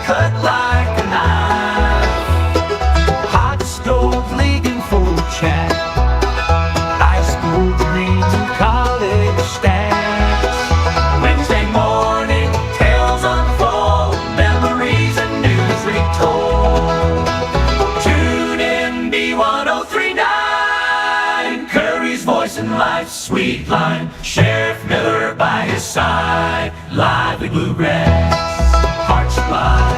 cut like a knife. Hot stove league in full chat. High school dreams and college stats. Wednesday morning, tales unfold. Memories and news retold. Tune in, B1039. Curry's voice and life's sweet line. Sheriff Miller by his side. Lively bluegrass, hearts fly.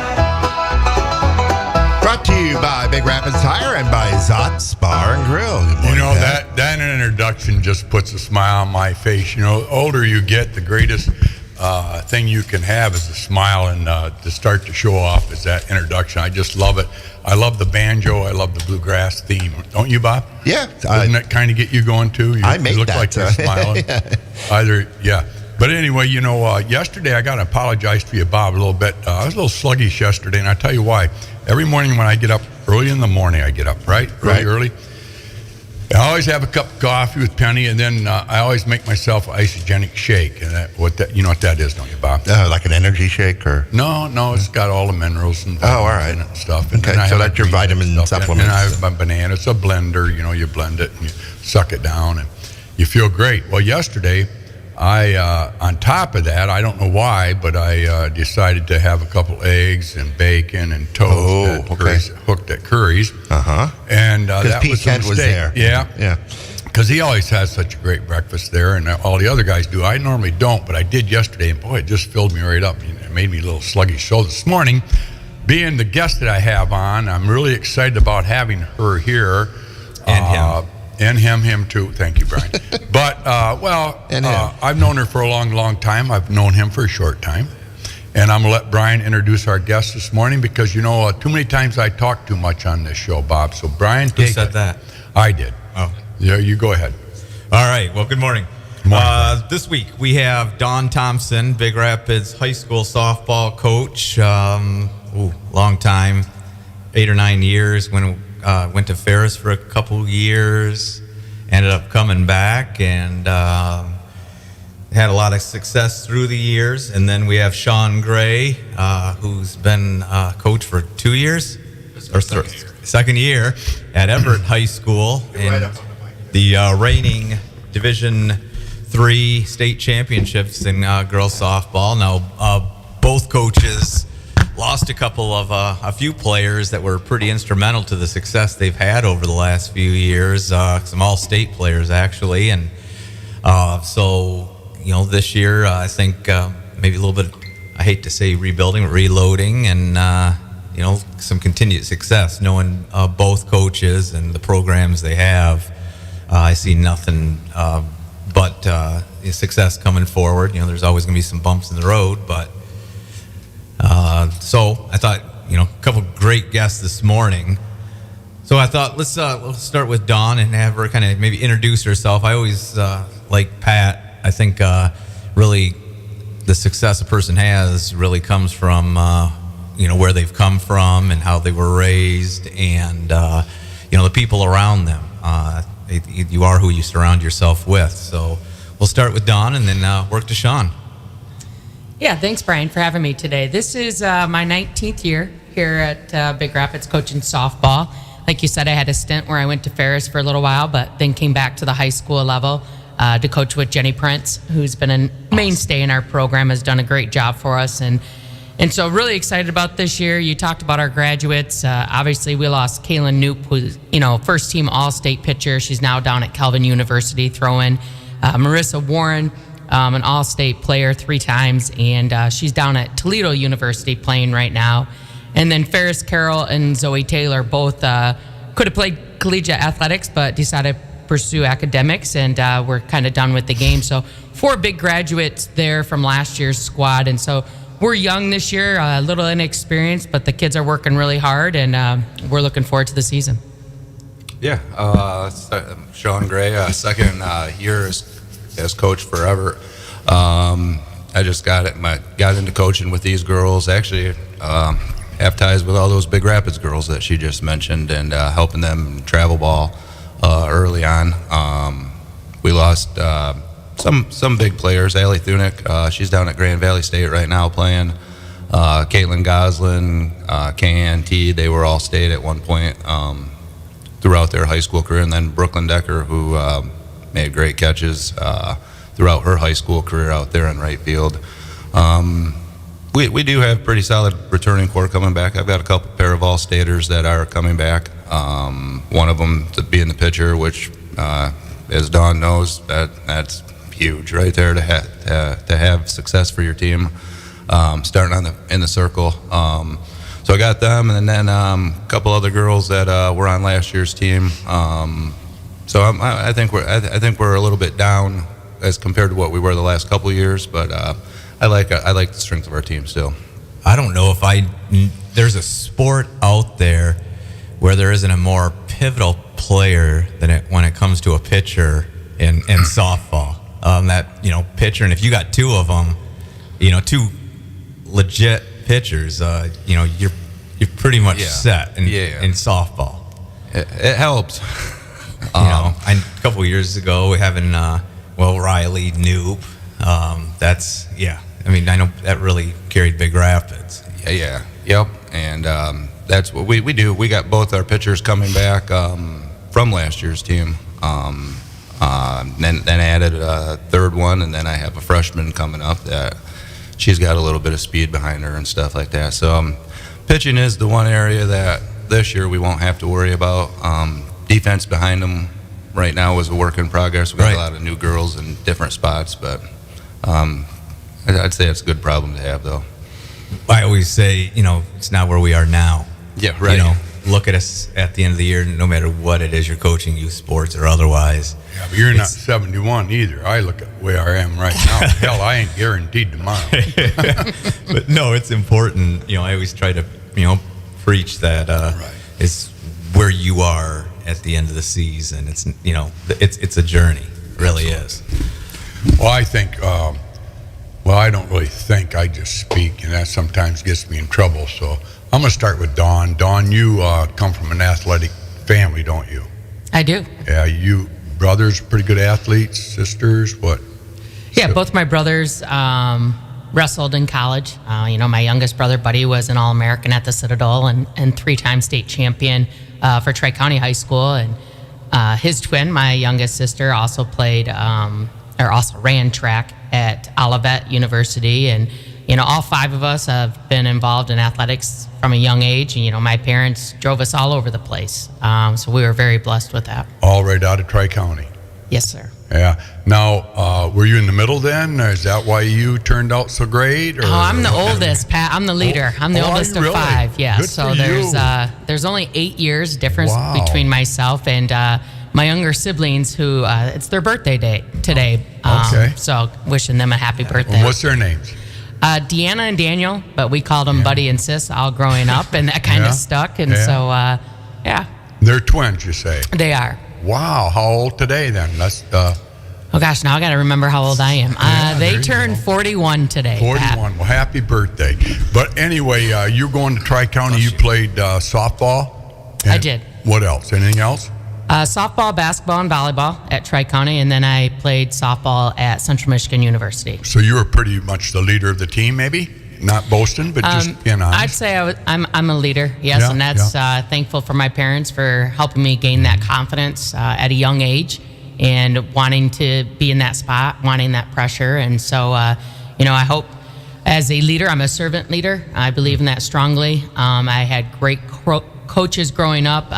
Brought to you by Big Rapids Tire and by Zot's Bar and Grill. Good morning, You know, Pat. that introduction just puts a smile on my face. You know, the older you get, the greatest thing you can have is a smile, and to start the show off is that introduction. I just love it. I love the banjo. I love the bluegrass theme. Don't you, Bob? Yeah. Doesn't that kind of get you going, too? I made you look that, like you're smiling. Yeah. But anyway, you know, yesterday I got to apologize to you, Bob, a little bit. I was a little sluggish yesterday, and I'll tell you why. Every morning when I get up, early in the morning I get up, right? Early. I always have a cup of coffee with Penny, and then I always make myself an isogenic shake. And you know what that is, don't you, Bob? Like an energy shake, or? No, it's got all the minerals and all right. in it and stuff. And okay, so that's your vitamin supplement. And I have my banana. It's a blender. You know, you blend it and you suck it down, and you feel great. Well, yesterday, on top of that, I don't know why, but I decided to have a couple eggs and bacon and toast hooked at Curries. And that Pete was a Kent was there. Yeah. Because he always has such a great breakfast there, and all the other guys do. I normally don't, but I did yesterday, and boy, it just filled me right up. It made me a little sluggish. So this morning, being the guest that I have on, I'm really excited about having her here. And him. And him too. Thank you, Brian. But, I've known her for a long, long time. I've known him for a short time. And I'm going to let Brian introduce our guest this morning because, you know, too many times I talk too much on this show, Bob. So, Brian, take it. Who said that? I did. Oh. Yeah, you go ahead. All right. Well, good morning. This week we have Don Thompson, Big Rapids High School softball coach. Long time, 8 or 9 years. Went to Ferris for a couple years, ended up coming back, and had a lot of success through the years. And then we have Shawn Gray, who's been coach for 2 years, or second year at Everett High School, and the reigning Division III state championships in girls softball. Now, both coaches lost a few players that were pretty instrumental to the success they've had over the last few years. Some all-state players, actually, and so you know, this year I think maybe a little bit. I hate to say rebuilding, but reloading, and you know, some continued success. Knowing both coaches and the programs they have, I see nothing but success coming forward. You know, there's always going to be some bumps in the road, but. So I thought, you know, a couple great guests this morning. So I thought let's start with Dawn and have her kind of maybe introduce herself. I always like Pat. I think really the success a person has really comes from you know, where they've come from and how they were raised, and you know, the people around them. You are who you surround yourself with. So we'll start with Dawn and then work to Shawn. Yeah, thanks, Brian, for having me today. This is my 19th year here at Big Rapids coaching softball. Like you said, I had a stint where I went to Ferris for a little while, but then came back to the high school level to coach with Jenny Prince, who's been a mainstay in our program, has done a great job for us. And so really excited about this year. You talked about our graduates. Obviously, we lost Kaylin Knoop, who's, you know, first-team all-state pitcher. She's now down at Calvin University throwing. Marissa Warren, an all-state player 3 times, and she's down at Toledo University playing right now. And then Ferris Carroll and Zoe Taylor both could have played collegiate athletics, but decided to pursue academics, and we're kind of done with the game. So 4 big graduates there from last year's squad, and so we're young this year, a little inexperienced, but the kids are working really hard, and we're looking forward to the season. Yeah, Shawn Gray, second year as coach forever. I just got into coaching with these girls. Actually, have ties with all those Big Rapids girls that she just mentioned, and helping them travel ball early on. We lost some big players. Allie Thunick, she's down at Grand Valley State right now playing. Caitlin Goslin, Can T, they were all state at one point throughout their high school career. And then Brooklyn Decker, who made great catches throughout her high school career out there in right field. We do have pretty solid returning core coming back. I've got a couple pair of all-staters that are coming back. One of them to be in the pitcher, which, as Dawn knows, that's huge right there to have success for your team. Starting in the circle. So I got them, and then a couple other girls that were on last year's team. So I think we're a little bit down as compared to what we were the last couple of years, but I like the strength of our team still. I don't know if there's a sport out there where there isn't a more pivotal player than when it comes to a pitcher in softball. That pitcher, and if you got two of them, two legit pitchers, you're pretty much set in softball. It helps. A couple of years ago, we having Riley Noob. I know that really carried Big Rapids. Yep. And that's what we do. We got both our pitchers coming back from last year's team. Then added a third one, and then I have a freshman coming up that she's got a little bit of speed behind her and stuff like that. So pitching is the one area that this year we won't have to worry about. Defense behind them right now is a work in progress. We've got a lot of new girls in different spots, but I'd say it's a good problem to have, though. I always say, it's not where we are now. Yeah, right. Look at us at the end of the year, no matter what it is you're coaching, youth sports or otherwise. Yeah, but you're not 71 either. I look at the way I am right now. Hell, I ain't guaranteed tomorrow. But no, it's important. I always try to, preach that is where you are at the end of the season. It's, it's a journey. It really is. Well, I think, I don't really think, I just speak, and that sometimes gets me in trouble. So I'm going to start with Dawn. Dawn, you come from an athletic family, don't you? I do. Yeah, you brothers, pretty good athletes, sisters, what? Yeah, both my brothers wrestled in college. My youngest brother, Buddy, was an All-American at the Citadel and 3-time state champion for Tri-County High School. And his twin, my youngest sister, also played also ran track at Olivet University. And, all 5 of us have been involved in athletics from a young age. And, my parents drove us all over the place. So we were very blessed with that. All right out of Tri-County. Yes, sir. Yeah. Now, were you in the middle then? Is that why you turned out so great? Or? Oh, I'm the oldest, Pat. I'm the leader. I'm the oldest of really? 5. Yeah. Good So for you. there's only 8 years difference Wow. between myself and my younger siblings, who it's their birthday today. Okay. So wishing them a happy birthday. And what's their names? Deanna and Daniel, but we called them Buddy and Sis all growing up, and that kind of stuck. And so, yeah, They're twins, you say? they are. Wow. How old today then? That's Oh gosh, now I got to remember how old I am. there They you turned go. 41 today. 41. Pat. Well, happy birthday. But anyway, you're going to Tri-County. You played softball? I And did. What else? Anything else? Softball, basketball, and volleyball at Tri-County, and then I played softball at Central Michigan University. So you were pretty much the leader of the team, maybe? Not boasting, but just being honest. I'd say I'm a leader, yes, Yeah, and that's thankful for my parents for helping me gain that confidence at a young age and wanting to be in that spot, wanting that pressure. And so, I hope as a leader, I'm a servant leader. I believe in that strongly. I had great coaches growing up,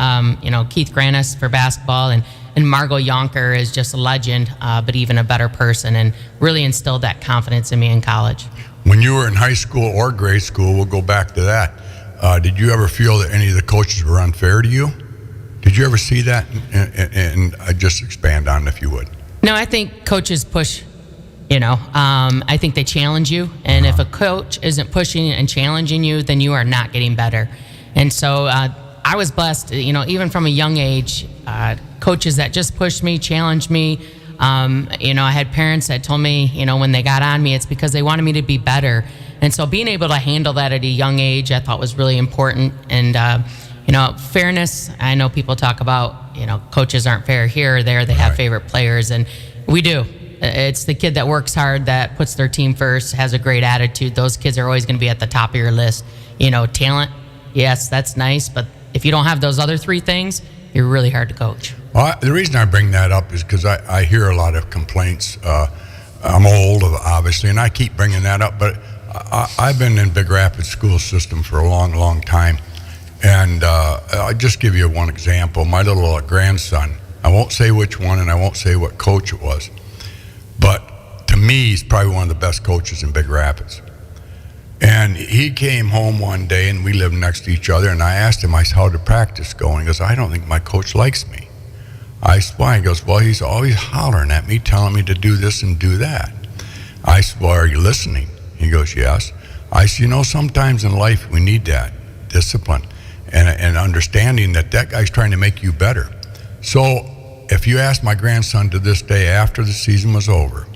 Keith Granis for basketball, and Margot Yonker is just a legend, but even a better person, and really instilled that confidence in me in college. When you were in high school or grade school, we'll go back to that. Did you ever feel that any of the coaches were unfair to you? Did you ever see that? And just expand on it if you would. No, I think coaches push. I think they challenge you, and if a coach isn't pushing and challenging you, then you are not getting better. And so I was blessed, even from a young age, coaches that just pushed me, challenged me. I had parents that told me, when they got on me, it's because they wanted me to be better. And so being able to handle that at a young age, I thought was really important. And, fairness, I know people talk about, coaches aren't fair here or there. They have favorite players, and we do. It's the kid that works hard, that puts their team first, has a great attitude. Those kids are always going to be at the top of your list. Talent, yes, that's nice, but if you don't have those other three things, you're really hard to coach. Well, the reason I bring that up is because I hear a lot of complaints. I'm old, obviously, and I keep bringing that up, but I've been in Big Rapids school system for a long, long time. And I'll just give you one example. My little grandson, I won't say which one and I won't say what coach it was, but to me, he's probably one of the best coaches in Big Rapids. And he came home one day and we lived next to each other, and I asked him, I said, how'd the practice go? And he goes, I don't think my coach likes me. I said, why? He goes, well, he's always hollering at me, telling me to do this and do that. I said, well, are you listening? He goes, yes. I said, sometimes in life we need that discipline and understanding that guy's trying to make you better. So if you ask my grandson to this day, after the season was over,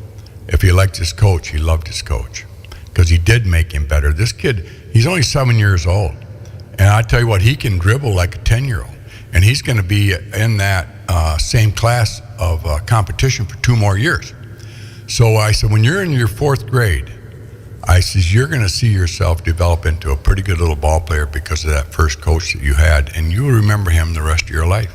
if he liked his coach, he loved his coach because he did make him better. This kid, he's only 7 years old. And I tell you what, he can dribble like a 10-year-old. And he's going to be in that same class of competition for 2 more years. So I said, when you're in your 4th grade, I says, you're going to see yourself develop into a pretty good little ball player because of that first coach that you had, and you'll remember him the rest of your life.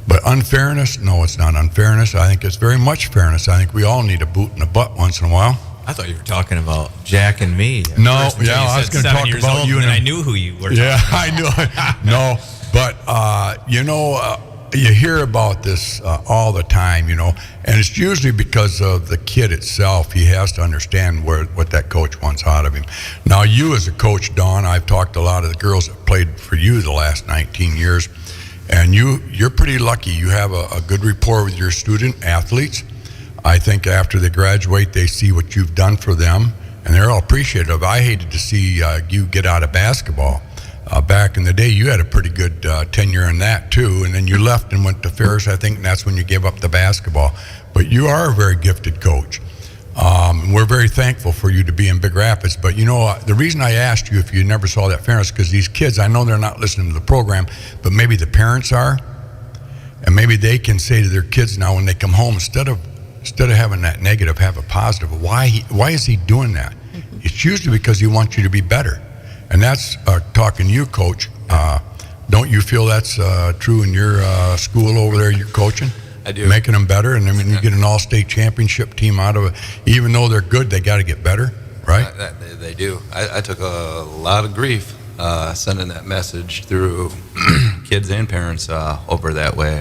But unfairness, no, it's not unfairness. I think it's very much fairness. I think we all need a boot in the butt once in a while. I thought you were talking about Jack and me. No, I was going to talk about you. And I knew who you were. Yeah, I knew. No, but you hear about this all the time, and it's usually because of the kid itself. He has to understand what that coach wants out of him. Now, you as a coach, Dawn, I've talked to a lot of the girls that played for you the last 19 years, and you're pretty lucky. You have a good rapport with your student athletes. I think after they graduate, they see what you've done for them, and they're all appreciative. I hated to see you get out of basketball. Back in the day, you had a pretty good tenure in that too, and then you left and went to Ferris, I think, and that's when you gave up the basketball. But you are a very gifted coach. We're very thankful for you to be in Big Rapids. But the reason I asked you if you never saw that fairness, because these kids, I know they're not listening to the program, but maybe the parents are, and maybe they can say to their kids now when they come home, instead of having that negative, have a positive. Why is he doing that? It's usually because he wants you to be better. And that's talking to you, Coach. Don't you feel that's true in your school over there you're coaching? I do. Making them better, and I mean, you get an all-state championship team out of it. Even though they're good, they got to get better, right? They do. I took a lot of grief sending that message through kids and parents over that way.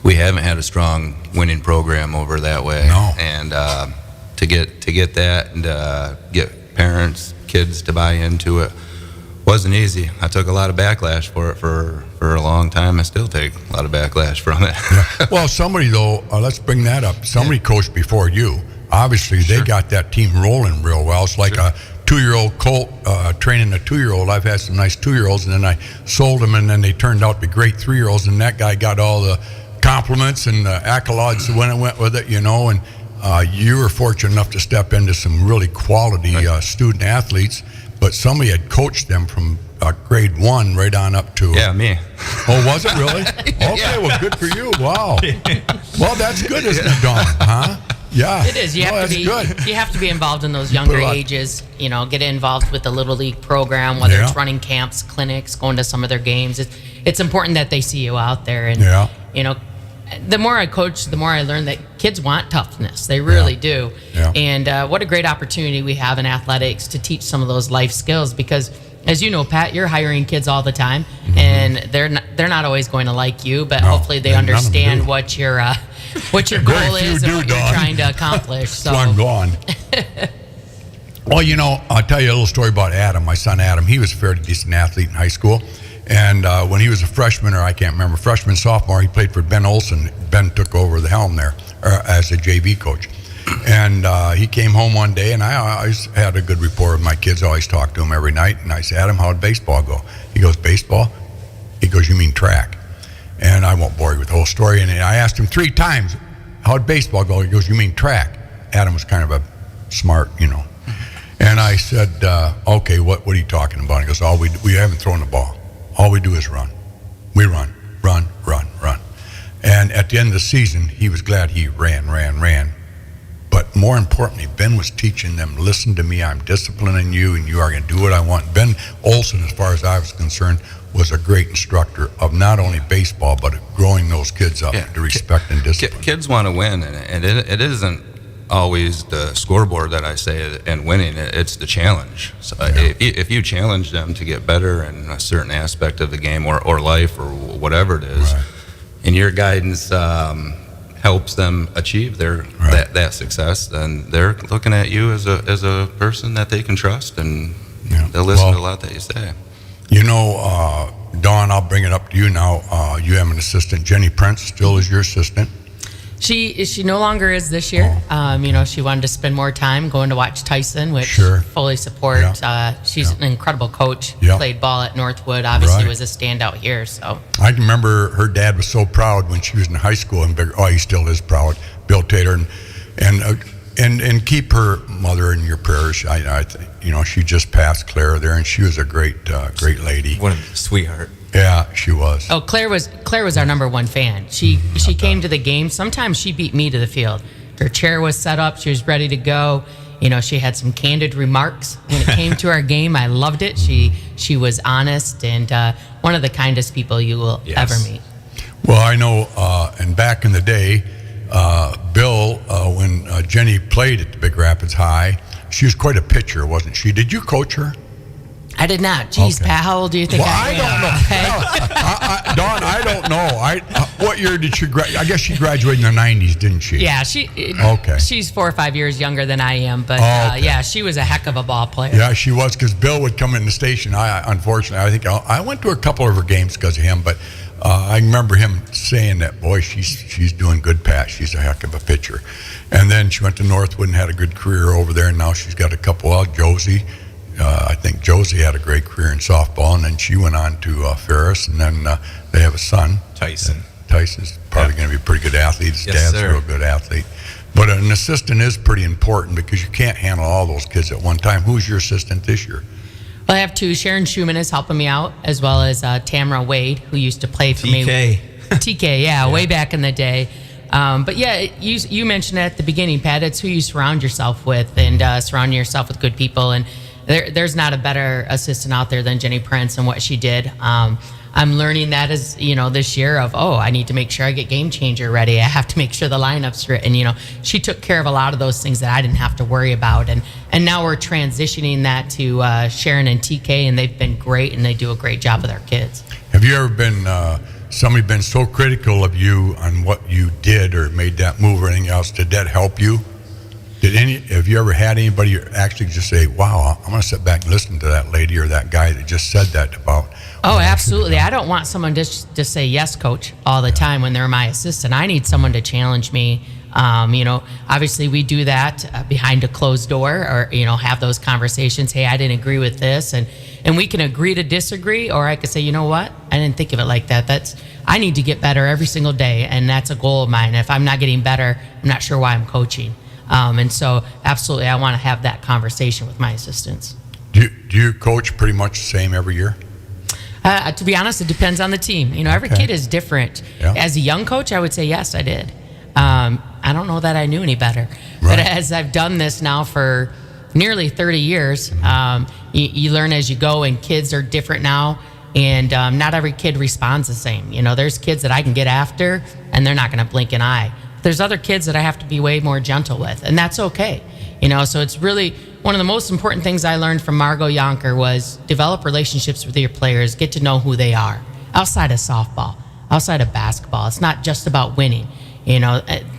We haven't had a strong winning program over that way. No. And to get that and get parents, kids to buy into it wasn't easy. I took a lot of backlash for it for a long time. I still take a lot of backlash from it. Yeah. Well, somebody though, let's bring that up. Somebody coached before you. Obviously, they got that team rolling real well. It's like a 2-year-old colt training a 2-year-old. I've had some nice 2-year-olds, and then I sold them, and then they turned out to be great 3-year-olds, and that guy got all the compliments and accolades when it went with it, and you were fortunate enough to step into some really quality student athletes, but somebody had coached them from grade 1 right on up to... Yeah, me. Oh, was it really? Okay, well, good for you. Wow. Well, that's good, isn't it, Dawn? Huh? Yeah. It is. You have to be involved in those younger ages. Get involved with the Little League program, whether it's running camps, clinics, going to some of their games. It's important that they see you out there. And the more I coach, the more I learn that kids want toughness. They really do. Yeah. And what a great opportunity we have in athletics to teach some of those life skills, because as you know, Pat, you're hiring kids all the time, and they're not always going to like you, but hopefully they understand what your goal is and what you're trying to accomplish. So I'm gone. Well, I'll tell you a little story about Adam, my son Adam. He was a fairly decent athlete in high school. And when he was a freshman, or I can't remember, freshman, sophomore, he played for Ben Olson. Ben took over the helm there as a JV coach. And he came home one day, and I always had a good rapport with my kids. I always talked to him every night. And I said, Adam, how'd baseball go? He goes, baseball? He goes, you mean track? And I won't bore you with the whole story. And I asked him 3 times, how'd baseball go? He goes, you mean track? Adam was kind of a smart, And I said, okay, what are you talking about? He goes, we haven't thrown the ball. All we do is run. We run. And at the end of the season, he was glad he ran. But more importantly, Ben was teaching them, listen to me, I'm disciplining you, and you are going to do what I want. Ben Olson, as far as I was concerned, was a great instructor of not only baseball, but growing those kids up to respect and discipline. Kids want to win, and it isn't always the scoreboard that I say and winning. It's the challenge. So if you challenge them to get better in a certain aspect of the game or life or whatever it is, and your guidance helps them achieve that success, then they're looking at you as a person that they can trust, and they'll listen to a lot that you say. You know, Dawn, I'll bring it up to you now. You have an assistant. Jenny Prince still is your assistant. She no longer is this year. You know, she wanted to spend more time going to watch Tyson, which fully support. She's an incredible coach. Played ball at Northwood. Obviously, was a standout here. So I can remember her dad was so proud when she was in high school, and he still is proud. Bill Taylor, and keep her mother in your prayers. I you know, she just passed Claire there, and she was a great lady. What a sweetheart. Yeah, she was. Oh, Claire was our number one fan. She came to the game. Sometimes she beat me to the field. Her chair was set up. She was ready to go. You know, she had some candid remarks when it came to our game. I loved it. She was honest and one of the kindest people you will ever meet. Well, I know, and back in the day, Bill, when Jenny played at the Big Rapids High, she was quite a pitcher, wasn't she? Did you coach her? I did not. Jeez, Pat, how old do you think I am? Dawn, I don't know. What year did she graduate? I guess she graduated in the 90s, didn't she? Yeah, she's 4 or 5 years younger than I am, but yeah, she was a heck of a ball player. Yeah, she was, because Bill would come in the station. Unfortunately, I think I went to a couple of her games because of him, but I remember him saying that, boy, she's doing good, Pat. She's a heck of a pitcher. And then she went to Northwood and had a good career over there, and now she's got a couple out. Josie. I think Josie had a great career in softball, and then she went on to Ferris, and then they have a son. Tyson. Tyson's probably going to be a pretty good athlete. His dad's a real good athlete. But an assistant is pretty important because you can't handle all those kids at one time. Who's your assistant this year? Well, I have two. Sharon Schumann is helping me out, as well as Tamara Wade, who used to play for me. TK, yeah, way back in the day. But yeah, you mentioned it at the beginning, Pat. It's who you surround yourself with, and surrounding yourself with good people. And there's not a better assistant out there than Jenny Prince and what she did. I'm learning that as, this year of, I need to make sure I get Game Changer ready. I have to make sure the lineup's written. She took care of a lot of those things that I didn't have to worry about. And now we're transitioning that to Sharon and TK, and they've been great, and they do a great job with our kids. Have you ever been, somebody been so critical of you on what you did or made that move or anything else? Did that help you? Have you ever had anybody actually just say, wow, I'm going to sit back and listen to that lady or that guy that just said that about? Oh, absolutely. I don't want someone to say, yes, coach, all the time when they're my assistant. I need someone to challenge me. Obviously we do that behind a closed door, or, have those conversations. Hey, I didn't agree with this. And we can agree to disagree, or I could say, you know what? I didn't think of it like that. I need to get better every single day. And that's a goal of mine. If I'm not getting better, I'm not sure why I'm coaching. And so absolutely, I want to have that conversation with my assistants. Do you coach pretty much the same every year? To be honest, it depends on the team. Every kid is different. Yeah. As a young coach, I would say, yes, I did. I don't know that I knew any better. Right. But as I've done this now for nearly 30 years, you learn as you go, and kids are different now. And not every kid responds the same. There's kids that I can get after, and they're not going to blink an eye. There's other kids that I have to be way more gentle with, and that's okay. So it's really one of the most important things I learned from Margot Yonker was develop relationships with your players, get to know who they are outside of softball, outside of basketball. It's not just about winning. They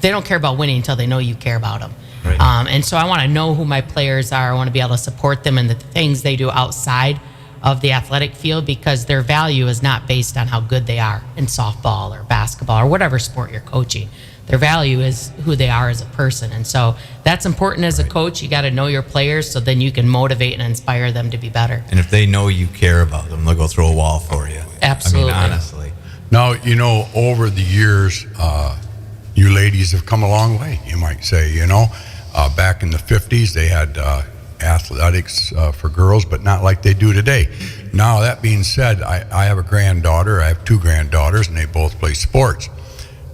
don't care about winning until they know you care about them. Right. And so I want to know who my players are. I want to be able to support them in the things they do outside of the athletic field, because their value is not based on how good they are in softball or basketball or whatever sport you're coaching. Their value is who they are as a person. And so that's important as a coach. You got to know your players so then you can motivate and inspire them to be better. And if they know you care about them, they'll go through a wall for you. Absolutely. Honestly. Now, over the years, you ladies have come a long way, you might say. Back in the 50s, they had athletics for girls, but not like they do today. Now, that being said, I have a granddaughter. I have two granddaughters, and they both play sports.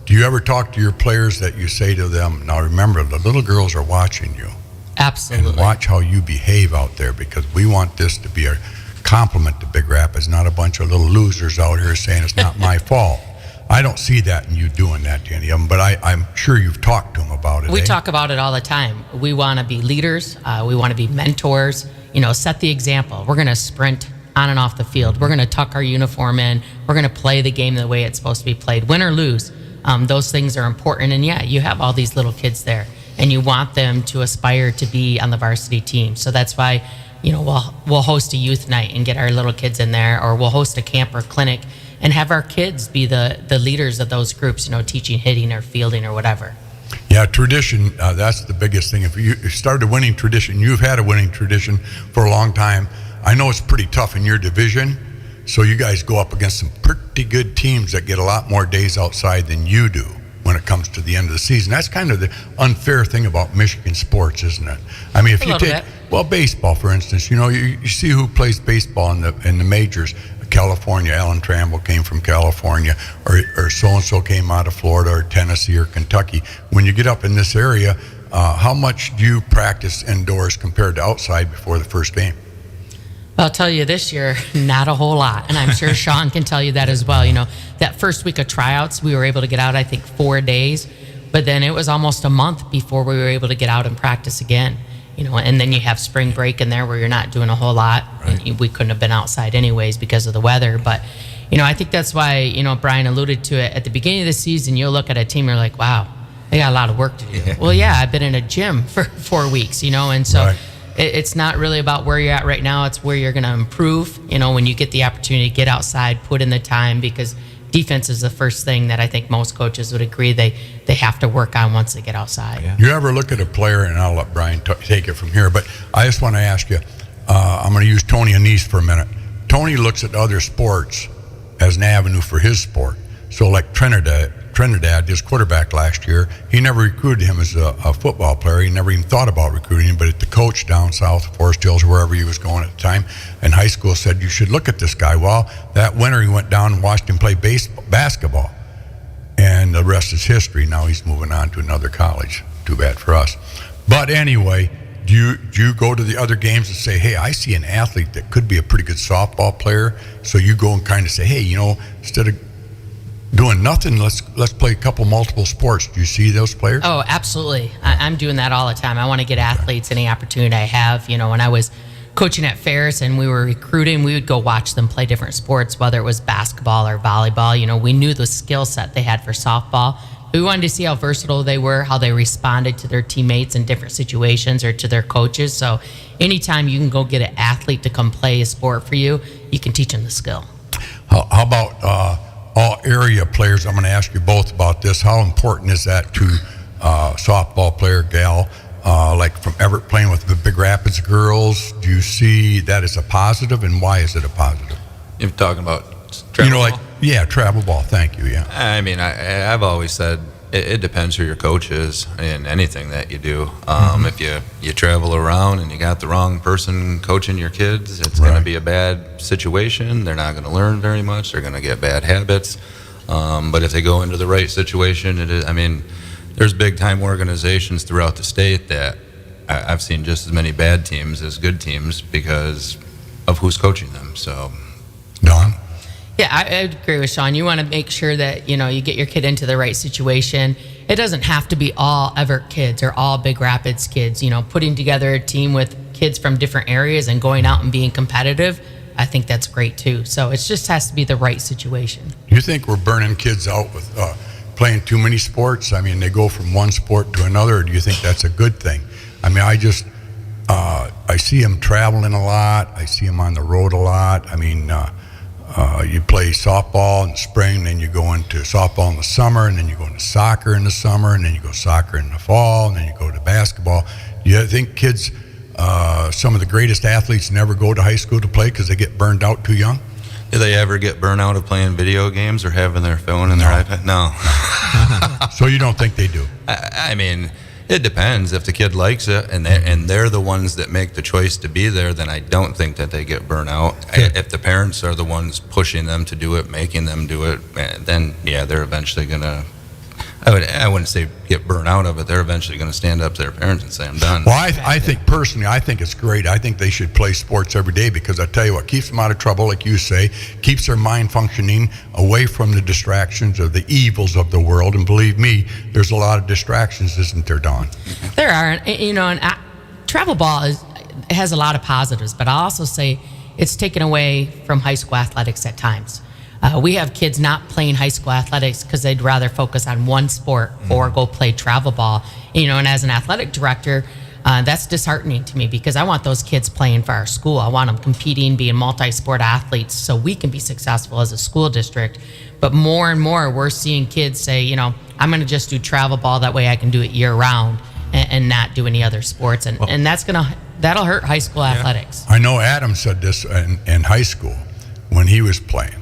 Do you ever talk to your players that you say to them, now remember, the little girls are watching you. Absolutely. And watch how you behave out there, because we want this to be a compliment to Big Rapids, not a bunch of little losers out here saying it's not my fault. I don't see that in you doing that to any of them, but I'm sure you've talked to them about it. We talk about it all the time. We want to be leaders. We want to be mentors. Set the example. We're going to sprint on and off the field. We're going to tuck our uniform in. We're going to play the game the way it's supposed to be played, win or lose. Those things are important. And yeah, you have all these little kids there, and you want them to aspire to be on the varsity team. So that's why, we'll host a youth night and get our little kids in there, or we'll host a camp or clinic and have our kids be the leaders of those groups, teaching hitting or fielding or whatever. Yeah, tradition, that's the biggest thing. If you started a winning tradition, you've had a winning tradition for a long time. I know it's pretty tough in your division, so you guys go up against some pretty good teams that get a lot more days outside than you do when it comes to the end of the season. That's kind of the unfair thing about Michigan sports, isn't it? I mean, if you take, baseball, for instance, you see who plays baseball in the majors. California, Alan Trammell came from California, or so-and-so came out of Florida or Tennessee or Kentucky. When you get up in this area, how much do you practice indoors compared to outside before the first game? I'll tell you this year, not a whole lot. And I'm sure Shawn can tell you that as well. That first week of tryouts, we were able to get out, I think, 4 days. But then it was almost a month before we were able to get out and practice again. And then you have spring break in there where you're not doing a whole lot. Right. And we couldn't have been outside anyways because of the weather. But, I think that's why, Brian alluded to it. At the beginning of the season, you'll look at a team, you're like, wow, they got a lot of work to do. Yeah. Well, yeah, I've been in a gym for 4 weeks, and so right. It's not really about where you're at right now. It's where you're going to improve, when you get the opportunity to get outside, put in the time, because defense is the first thing that I think most coaches would agree they have to work on once they get outside. Yeah. You ever look at a player, and I'll let Brian take it from here, but I just want to ask you, I'm going to use Tony Anise for a minute. Tony looks at other sports as an avenue for his sport. So like Trinidad, his quarterback last year, he never recruited him as a football player. He never even thought about recruiting him, but the coach down south of Forest Hills, wherever he was going at the time, in high school said, you should look at this guy. Well, that winter he went down and watched him play basketball, and the rest is history. Now he's moving on to another college. Too bad for us. But anyway, do you go to the other games and say, hey, I see an athlete that could be a pretty good softball player, so you go and kind of say, hey, instead of doing nothing, let's play a couple multiple sports. Do you see those players? Oh, absolutely. I'm doing that all the time. I want to get athletes any opportunity I have. When I was coaching at Ferris and we were recruiting, we would go watch them play different sports, whether it was basketball or volleyball. We knew the skill set they had for softball. We wanted to see how versatile they were, how they responded to their teammates in different situations or to their coaches. So anytime you can go get an athlete to come play a sport for you, you can teach them the skill. How about all area players? I'm going to ask you both about this. How important is that to softball player gal, like from Everett playing with the Big Rapids girls? Do you see that as a positive, and why is it a positive? You're talking about travel ball? Travel ball. Thank you. Yeah. I mean, I've always said it depends who your coach is in anything that you do. If you travel around and you got the wrong person coaching your kids, it's going to be a bad situation. They're not going to learn very much. They're going to get bad habits. But if they go into the right situation, there's big time organizations throughout the state that I've seen just as many bad teams as good teams because of who's coaching them. So, Don? Yeah, I agree with Shawn. You want to make sure that, you get your kid into the right situation. It doesn't have to be all Everett kids or all Big Rapids kids. Putting together a team with kids from different areas and going out and being competitive, I think that's great too. So it just has to be the right situation. Do you think we're burning kids out with playing too many sports? I mean, they go from one sport to another, or do you think that's a good thing? I mean, I see them traveling a lot. I see them on the road a lot. I mean, you play softball in the spring, then you go into softball in the summer, and then you go into soccer in the summer, and then you go soccer in the fall, and then you go to basketball. Do you think kids, some of the greatest athletes never go to high school to play because they get burned out too young? Do they ever get burned out of playing video games or having their phone and their iPad? No. So you don't think they do? I mean, it depends. If the kid likes it and they're the ones that make the choice to be there, then I don't think that they get burnt out. If the parents are the ones pushing them to do it, making them do it, then yeah, they're eventually going to I wouldn't say get burnt out of it. They're eventually going to stand up to their parents and say, I'm done. Well, I think personally, I think it's great. I think they should play sports every day because I tell you what, keeps them out of trouble, like you say, keeps their mind functioning away from the distractions of the evils of the world. And believe me, there's a lot of distractions, isn't there, Dawn? There are, and travel ball has a lot of positives, but I'll also say it's taken away from high school athletics at times. We have kids not playing high school athletics because they'd rather focus on one sport or go play travel ball. And as an athletic director, that's disheartening to me because I want those kids playing for our school. I want them competing, being multi-sport athletes so we can be successful as a school district. But more and more, we're seeing kids say, I'm going to just do travel ball. That way I can do it year round and not do any other sports. And that'll hurt high school athletics. I know Adam said this in high school when he was playing.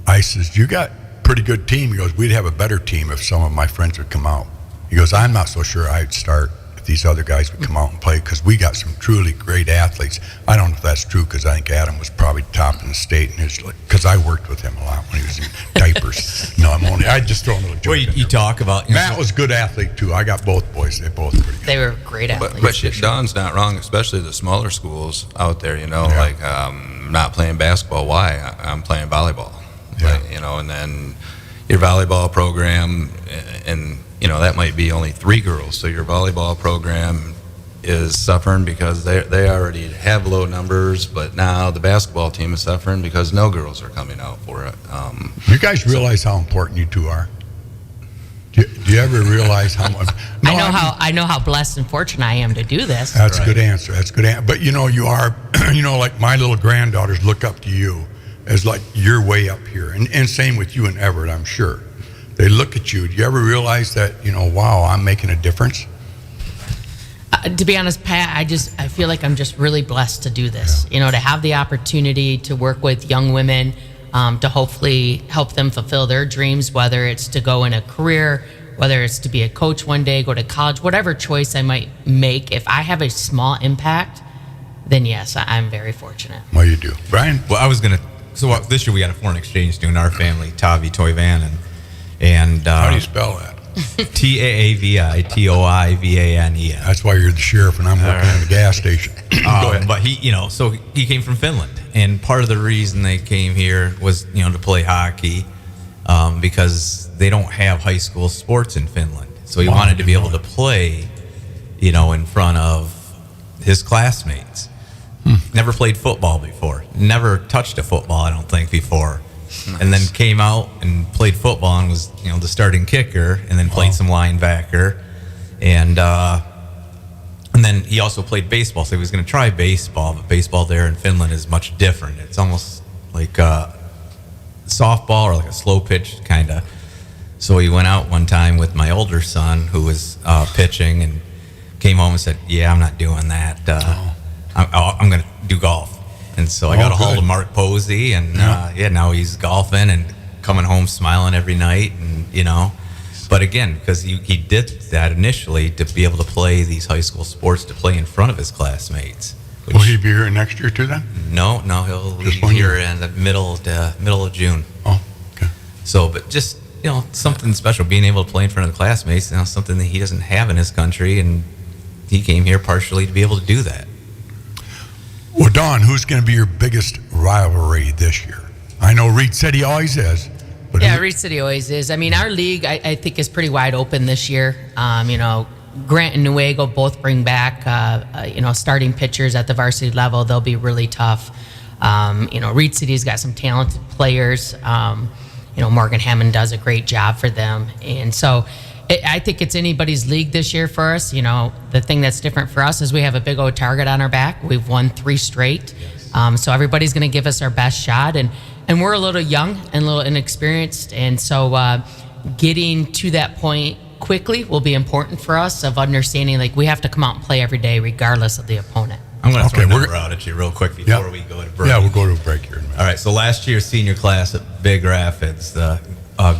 I says, you got a pretty good team. He goes, we'd have a better team if some of my friends would come out. He goes, I'm not so sure I'd start if these other guys would come out and play because we got some truly great athletes. I don't know if that's true because I think Adam was probably top in the state because I worked with him a lot when he was in diapers. No, I just throw a little joke. Well, you talk about Matt was a good athlete too. I got both boys. They're both pretty good. They were great athletes. But Don's not wrong, especially the smaller schools out there, like not playing basketball. Why? I'm playing volleyball. Yeah. And then your volleyball program, and that might be only 3 girls. So your volleyball program is suffering because they already have low numbers, but now the basketball team is suffering because no girls are coming out for it. You guys realize how important you two are? Do you ever realize how much? No, I know how blessed and fortunate I am to do this. That's a good answer. That's a good answer. But you are, like my little granddaughters look up to you as like you're way up here, and same with you and Everett, I'm sure. They look at you. Do you ever realize that wow, I'm making a difference? To be honest, Pat, I feel like I'm just really blessed to do this. To have the opportunity to work with young women, to hopefully help them fulfill their dreams, whether it's to go in a career, whether it's to be a coach one day, go to college, whatever choice I might make. If I have a small impact, then yes, I'm very fortunate. Well, you do, Brian. Well, I was gonna. So this year we got a foreign exchange student in our family, Tavi Toivanen, and How do you spell that? TAAVITOIVANEN. That's why you're the sheriff and I'm working in the gas station. Go ahead. But so he came from Finland, and part of the reason they came here was to play hockey, because they don't have high school sports in Finland. So he wanted to be able to play, in front of his classmates. Never played football before. Never touched a football, I don't think, before. Nice. And then came out and played football and was, the starting kicker, and then played some linebacker, and then he also played baseball. So he was going to try baseball, but baseball there in Finland is much different. It's almost like softball or like a slow pitch kind of. So he went out one time with my older son who was pitching and came home and said, "Yeah, I'm not doing that. I'm going to do golf." And so I got a hold of Mark Posey, and now he's golfing and coming home smiling every night, and But again, because he did that initially to be able to play these high school sports, to play in front of his classmates. Will he be here next year too then? No, he'll be here in the middle of June. Oh, okay. So, but just something special, being able to play in front of the classmates, something that he doesn't have in his country, and he came here partially to be able to do that. Well, Dawn, who's going to be your biggest rivalry this year? I know Reed City always is. But Reed City always is. I mean, our league, I think, is pretty wide open this year. Grant and Newaygo both bring back, starting pitchers at the varsity level. They'll be really tough. Reed City's got some talented players. Morgan Hammond does a great job for them. And so I think it's anybody's league this year for us. The thing that's different for us is we have a big old target on our back. We've won 3 straight. So everybody's going to give us our best shot. And we're a little young and a little inexperienced. And so getting to that point quickly will be important for us, of understanding we have to come out and play every day regardless of the opponent. I'm going to throw a number out at you real quick before we go to break. Yeah, we'll go to a break here in a minute. All right, so last year's senior class at Big Rapids, the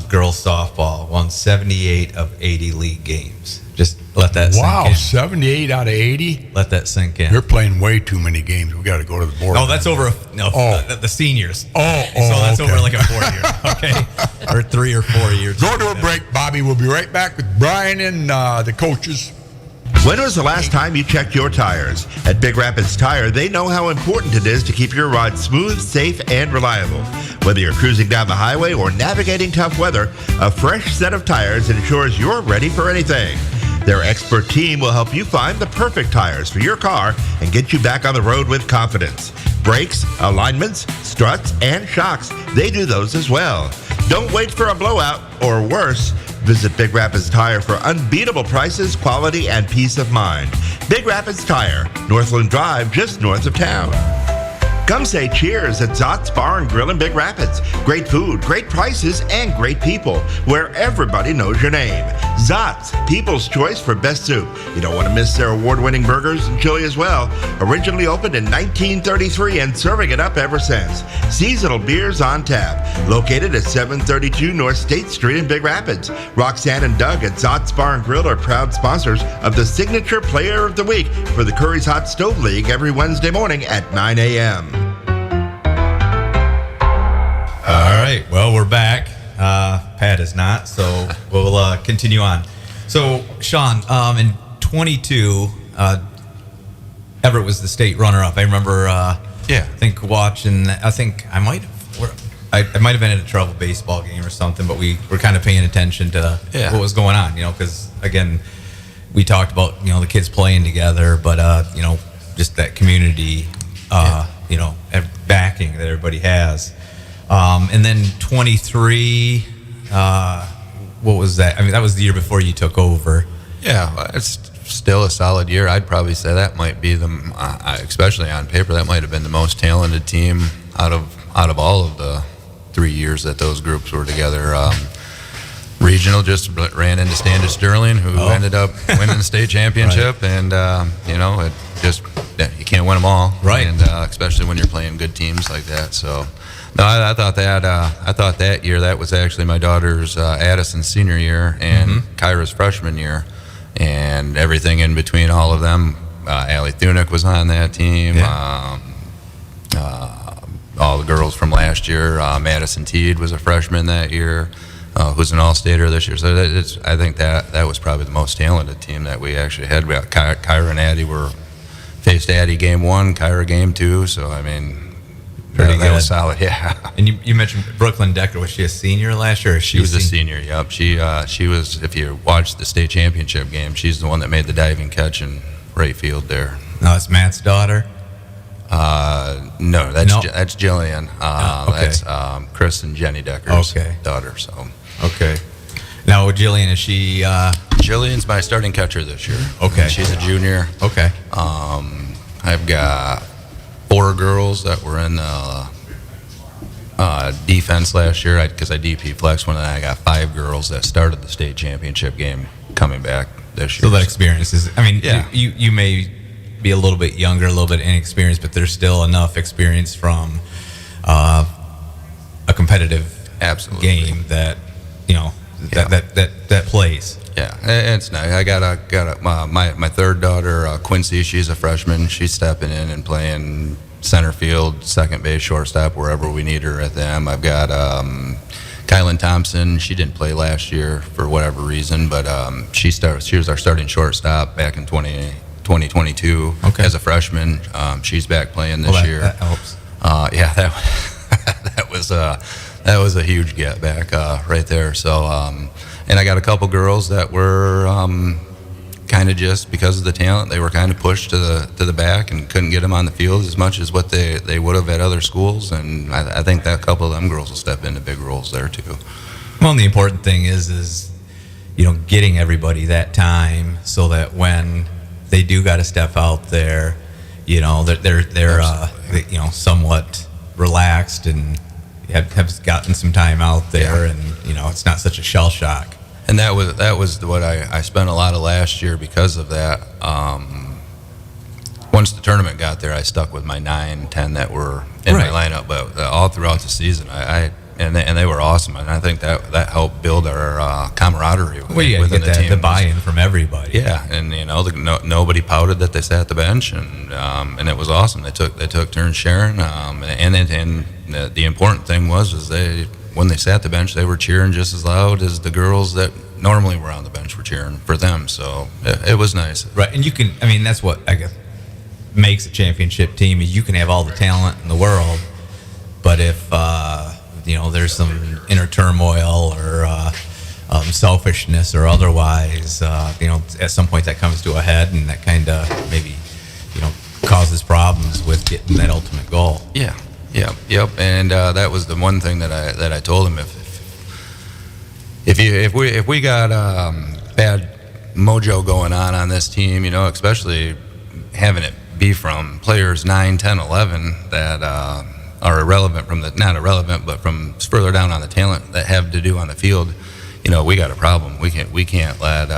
girls softball won 78 of 80 league games. Just let that Wow, sink in. 78 out of 80? Let that sink in. You're playing way too many games. We got to go to the board. No, that's over. The seniors. Oh, So that's okay. over like a 4 year, okay, or 3 or 4 years. Go to a break, Bobby. We'll be right back with Brian and the coaches. When was the last time you checked your tires? At Big Rapids Tire, they know how important it is to keep your ride smooth, safe, and reliable. Whether you're cruising down the highway or navigating tough weather, a fresh set of tires ensures you're ready for anything. Their expert team will help you find the perfect tires for your car and get you back on the road with confidence. Brakes, alignments, struts, and shocks, they do those as well. Don't wait for a blowout or worse. Visit Big Rapids Tire for unbeatable prices, quality, and peace of mind. Big Rapids Tire, Northland Drive, just north of town. Come say cheers at Zott's Bar and Grill in Big Rapids. Great food, great prices, and great people, where everybody knows your name. Zott's, people's choice for best soup. You don't want to miss their award-winning burgers and chili as well. Originally opened in 1933 and serving it up ever since. Seasonal beers on tap. Located at 732 North State Street in Big Rapids. Roxanne and Doug at Zott's Bar and Grill are proud sponsors of the Signature Player of the Week for the Curries Hot Stove League every Wednesday morning at 9 a.m. All right. Well, we're back. Pat is not, so we'll continue on. So, Shawn, in 22, Everett was the state runner-up. I remember, I think watching. I think I might have been at a travel baseball game or something, but we were kind of paying attention to what was going on. Because again, we talked about the kids playing together, but just that community, backing that everybody has. And then 23, what was that? I mean, that was the year before you took over. Yeah, it's still a solid year. I'd probably say that might be especially on paper, that might have been the most talented team out of all of the 3 years that those groups were together. Regional just ran into Standish Sterling, who ended up winning the state championship, and it just you can't win them all, right? And especially when you're playing good teams like that. So. No, I thought that year, that was actually my daughter's Addison's senior year and Kyra's freshman year, and everything in between all of them. Allie Thunick was on that team. Yeah. All the girls from last year. Madison Teed was a freshman that year, who's an all-stater this year. So I think that was probably the most talented team that we actually had. We got Kyra and Addie faced Addie game 1, Kyra game 2. So I mean. That was solid, yeah. And you mentioned Brooklyn Decker. Was she a senior last year? Or she was a senior. Yep. She was. If you watched the state championship game, she's the one that made the diving catch in right field there. No, it's Matt's daughter. No, that's Jillian. Okay. That's Chris and Jenny Decker's daughter. So okay. Now Jillian, is she? Jillian's my starting catcher this year. Okay. She's a junior. Okay. I've got 4 girls that were in defense last year because I DP flexed one, and I got 5 girls that started the state championship game coming back this year. So that experience is, I mean, you may be a little bit younger, a little bit inexperienced, but there's still enough experience from a competitive game that that plays. Yeah, it's nice. I got my third daughter, Quincy. She's a freshman. She's stepping in and playing center field, second base, shortstop, wherever we need her at them. I've got Kylan Thompson. She didn't play last year for whatever reason, but she was our starting shortstop back in 2022 as a freshman. She's back playing this year. That helps. That was a huge get back right there. So. And I got a couple girls that were kind of just because of the talent, they were kind of pushed to the back and couldn't get them on the field as much as what they would have at other schools. And I think that a couple of them girls will step into big roles there too. Well, and the important thing is getting everybody that time so that when they do got to step out there, they're somewhat relaxed and have gotten some time out there, and it's not such a shell shock. And that was what I spent a lot of last year because of that. Once the tournament got there, I stuck with my 9, 10 that were in my lineup. But all throughout the season, I and they were awesome, and I think that helped build our camaraderie Well, yeah, within get the team. the buy-in from everybody. Yeah, and nobody pouted that they sat the bench, and it was awesome. They took turns sharing, and the important thing was when they sat the bench, they were cheering just as loud as the girls that normally were on the bench were cheering for them. So it was nice. Right, and that's what I guess makes a championship team is you can have all the talent in the world, but if there's some inner turmoil or selfishness or otherwise, at some point that comes to a head, and that kind of maybe causes problems with getting that ultimate goal. Yeah, yep. And that was the one thing that I told him if we got bad mojo going on this team, especially having it be from players 9, 10, 11 that are irrelevant not irrelevant, but from further down on the talent that have to do on the field, we got a problem. We can't let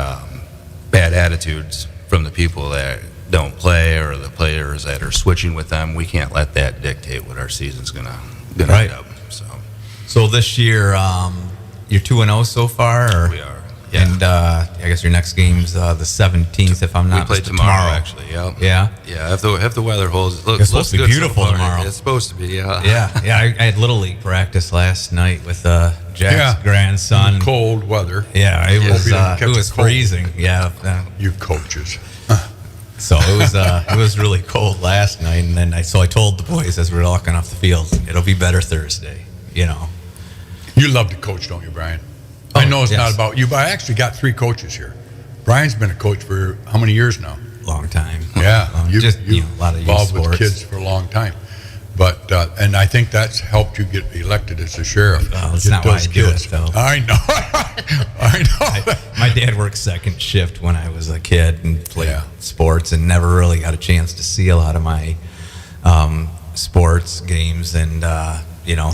bad attitudes from the people that don't play or the players that are switching with them. We can't let that dictate what our season's gonna Right. end up. So this year, you're 2-0 so far. Or? We are. Yeah. And I guess your next game's the 17th, if I'm not We play mistaken. tomorrow, actually. Yep. Yeah. Yeah. If the weather holds, It's supposed to be good so beautiful far. tomorrow. It's supposed to be. Yeah. Yeah. I had Little League practice last night with Jack's grandson. Cold weather. Yeah, it Hope you don't catch was a cold. freezing. Yeah. You coaches. So it was really cold last night, and then I told the boys as we were walking off the field, it'll be better Thursday. You love to coach, don't you, Brian? I know it's not about you, but I actually got 3 coaches here. Brian's been a coach for how many years now? Long time. Yeah, Just a lot of youth involved with sports. kids for a long time. But and I think that's helped you get elected as the sheriff. Well, that's Get not why those I do kids. it, though. I know. I know. My dad worked second shift when I was a kid and played sports, and never really got a chance to see a lot of my sports games, and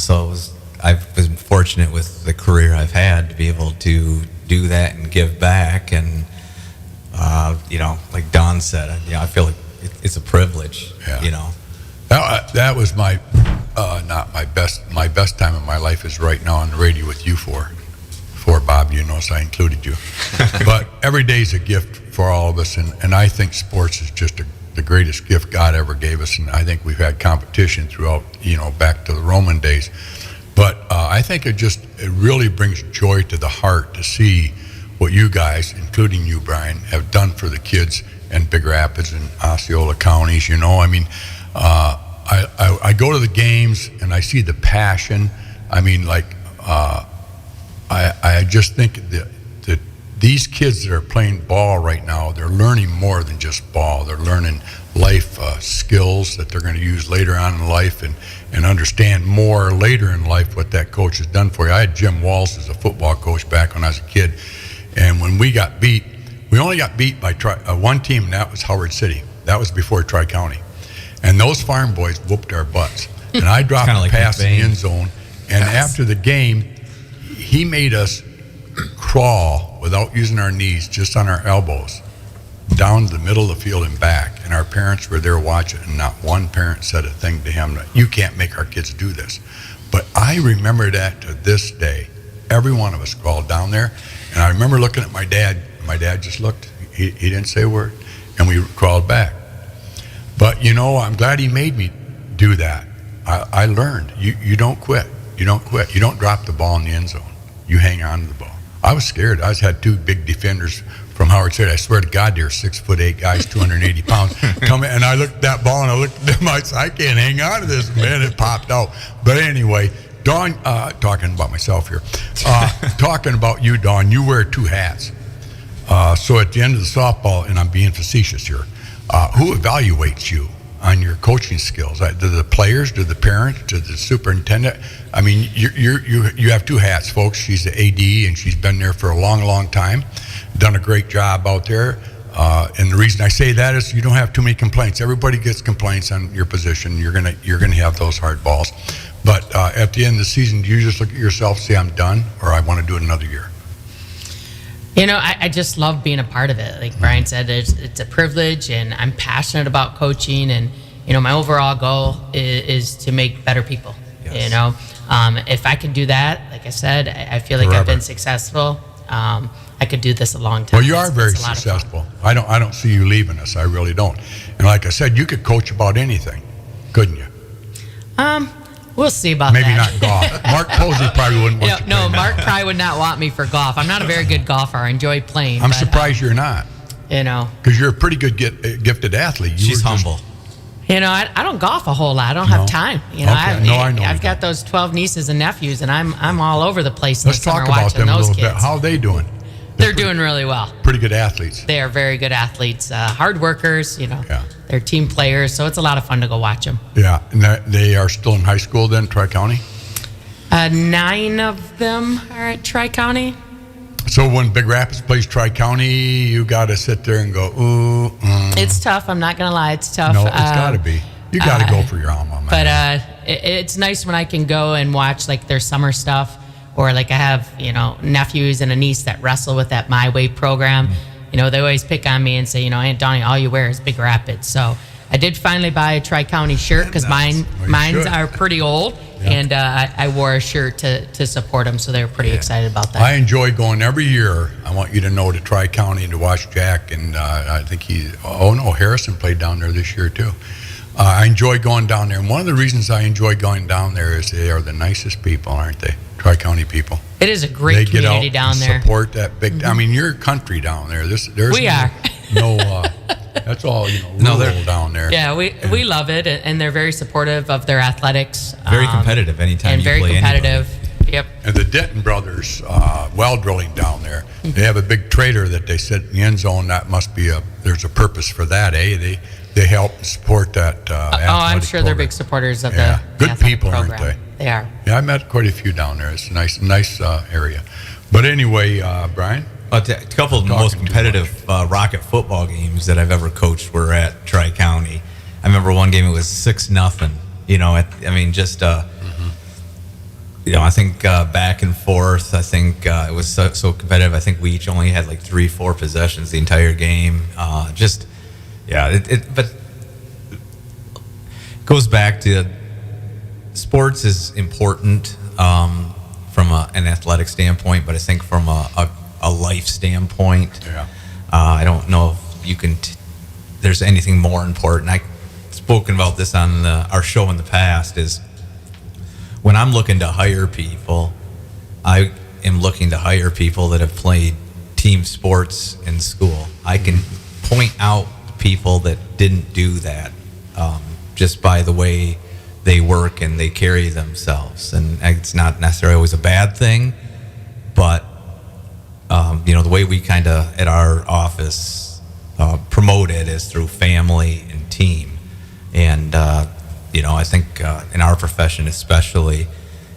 so I've been fortunate with the career I've had to be able to do that and give back, and like Don said, I feel like it's a privilege. Yeah. That was my not my best. My best time in my life is right now on the radio with you four, Bob. So I included you. But every day is a gift for all of us, and I think sports is just the greatest gift God ever gave us. And I think we've had competition throughout, back to the Roman days. But I think it really brings joy to the heart to see what you guys, including you, Brian, have done for the kids in Big Rapids and Osceola counties. I go to the games and I see the passion. I just think that these kids that are playing ball right now, they're learning more than just ball. They're learning life skills that they're going to use later on in life and understand more later in life what that coach has done for you. I had Jim Walls as a football coach back when I was a kid, and when we got beat, we only got beat by one team, and that was Howard City. That was before Tri-County. And those farm boys whooped our butts. And I dropped a pass in the end zone, and after the game, he made us crawl without using our knees, just on our elbows, down the middle of the field and back. And our parents were there watching, and not one parent said a thing to him. You can't make our kids do this. But I remember that to this day. Every one of us crawled down there. And I remember looking at my dad. My dad just looked. He didn't say a word. And we crawled back. But, I'm glad he made me do that. I learned. You don't quit. You don't quit. You don't drop the ball in the end zone. You hang on to the ball. I was scared. I had 2 big defenders from Howard City. I swear to God, they're 6'8" guys, 280 pounds. Coming, and I looked at that ball and I looked at them. I said, I can't hang on to this, man. It popped out. But anyway, Dawn, talking about myself here. Talking about you, Dawn, you wear 2 hats. So at the end of the softball, and I'm being facetious here, who evaluates you on your coaching skills? Do the players, do the parents, do the superintendent? I mean, you have 2 hats, folks. She's the AD, and she's been there for a long, long time. Done a great job out there. And the reason I say that is you don't have too many complaints. Everybody gets complaints on your position. You're gonna have those hard balls. But at the end of the season, do you just look at yourself and say, I'm done, or I want to do it another year? I just love being a part of it. Like Brian said, it's a privilege, and I'm passionate about coaching. And, my overall goal is to make better people. Yes. You know, if I could do that, like I said, I feel like I've Forever. been successful. I could do this a long time. Well, you are very It's a lot of fun. successful. I don't see you leaving us. I really don't. And like I said, you could coach about anything, couldn't you? We'll see about Maybe that. not golf. Mark Posey probably wouldn't want you to No, play Mark now. probably would not want me for golf. I'm not a very good golfer. I enjoy playing. I'm but, surprised you're not, You know, because you're a pretty good gifted athlete. You She's were just- humble. I don't golf a whole lot. I don't No? have time. Okay. No, I know you I've got don't. those 12 nieces and nephews, and I'm all over the place in Let's the summer talk about watching them a those little kids. bit. How are they doing? They're doing really well. Pretty good athletes. They are very good athletes, hard workers. Yeah. They're team players, so it's a lot of fun to go watch them. Yeah, and they are still in high school then, Tri-County? 9 of them are at Tri-County. So when Big Rapids plays Tri-County, you got to sit there and go, ooh, It's tough. I'm not gonna lie. It's tough. no, it's got to be. You got to go for your alma mater. But it's nice when I can go and watch like their summer stuff, or like I have nephews and a niece that wrestle with that My Way program. They always pick on me and say, Aunt Donnie, all you wear is Big Rapids. So I did finally buy a Tri-County shirt because Well, you mine should. are pretty old, Yeah. and I wore a shirt to support them. So they were pretty excited about that. I enjoy going every year. I want you to know, to Tri-County and to watch Jack. And I think Harrison played down there this year too. I enjoy going down there. And one of the reasons I enjoy going down there is they are the nicest people, aren't they? Tri-County people. It is a great They get community out down and there. support that big. I mean, you're country down there. There's We are. That's all No, rural they're- down there. Yeah, we love it, and they're very supportive of their athletics. Very competitive anytime and you very play competitive. Yep. And the Denton brothers, well drilling down there, they have a big trailer that they sit in the end zone. That must be there's a purpose for that, eh? They help and support that. I'm sure they're big supporters of Yeah. the Good athletic people, aren't program. They are. Yeah, I met quite a few down there. It's a nice area. But anyway, Brian. A couple of the Talking most too competitive Rocket football games that I've ever coached were at Tri-County. I remember one game, it was 6-0. I think back and forth. I think it was so competitive. I think we each only had like 3-4 possessions the entire game. But it goes back to sports is important from an athletic standpoint, but I think from a life standpoint, I don't know if you can. There's anything more important. I've spoken about this on our show in the past. Is when I'm looking to hire people, I am looking to hire people that have played team sports in school. I can point out people that didn't do that just by the way they work and they carry themselves. And it's not necessarily always a bad thing, but the way we kind of at our office promote it is through family and team. And I think in our profession especially,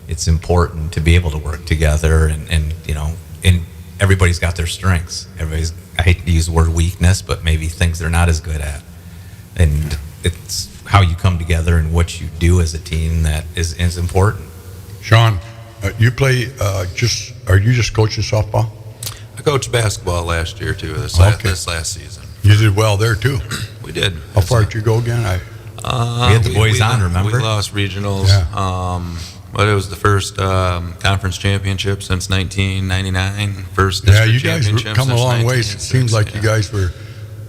it's important to be able to work together and everybody's got their strengths. I hate to use the word weakness, but maybe things they're not as good at. And it's how you come together and what you do as a team that is important. Shawn, you play are you just coaching softball? I coached basketball last year too. This last season. You did well there too. We did. How far did you go again? We had the boys on, remember? We lost regionals. Yeah. But it was the first conference championship since 1999. First Yeah, district you guys championship come a since long ways. It 1986, seems like you guys were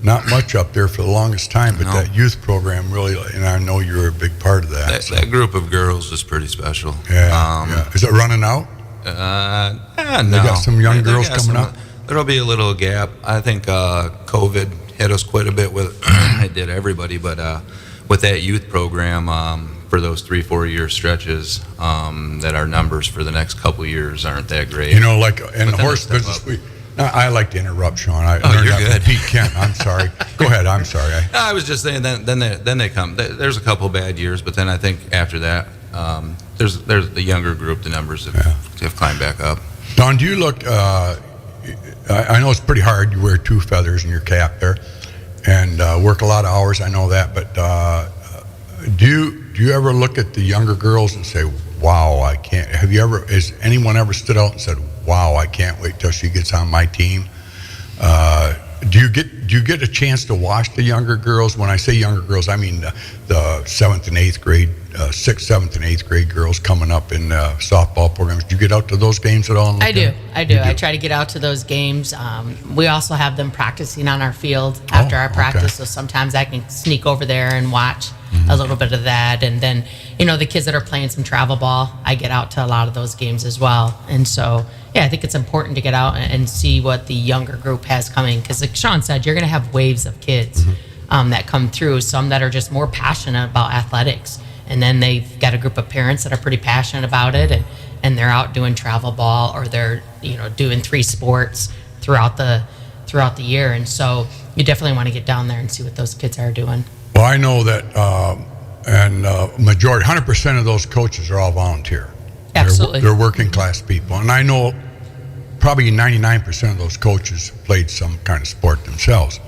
not much up there for the longest time, but No. that youth program really, and I know you were a big part of that. That group of girls is pretty special. Yeah. Is it running out? No. They got some young girls got coming up? There'll be a little gap. I think COVID hit us quite a bit with, it did everybody, but with that youth program for those 3-4 year stretches, that our numbers for the next couple years aren't that great. Like in the then horse they step business, up. I like to interrupt, Shawn. I Oh, learned you're that from good. Pete Kent. I'm sorry. Go ahead. I'm sorry. I was just saying, then they come. There's a couple bad years, but then I think after that, there's the younger group. The numbers have climbed back up. Don, do you look? I know it's pretty hard. You wear 2 feathers in your cap there, and work a lot of hours. I know that, but do you ever look at the younger girls and say, "Wow, I can't"? Has anyone ever stood out and said, "Wow, I can't wait till she gets on my team"? do you get a chance to watch the younger girls? When I say younger girls, I mean the 7th and 8th grade, 6th, 7th, and 8th grade girls coming up in softball programs. Do you get out to those games at all? I do. I try to get out to those games. We also have them practicing on our field after our practice, so sometimes I can sneak over there and watch a little bit of that. And then, the kids that are playing some travel ball, I get out to a lot of those games as well. And so, I think it's important to get out and see what the younger group has coming. Because like Shawn said, you're going to have waves of kids that come through, some that are just more passionate about athletics. And then they've got a group of parents that are pretty passionate about it, and they're out doing travel ball, or they're doing 3 sports throughout the year. And so you definitely want to get down there and see what those kids are doing. Well, I know that, majority, 100% of those coaches are all volunteer. Absolutely. They're working class people. And I know probably 99% of those coaches played some kind of sport themselves.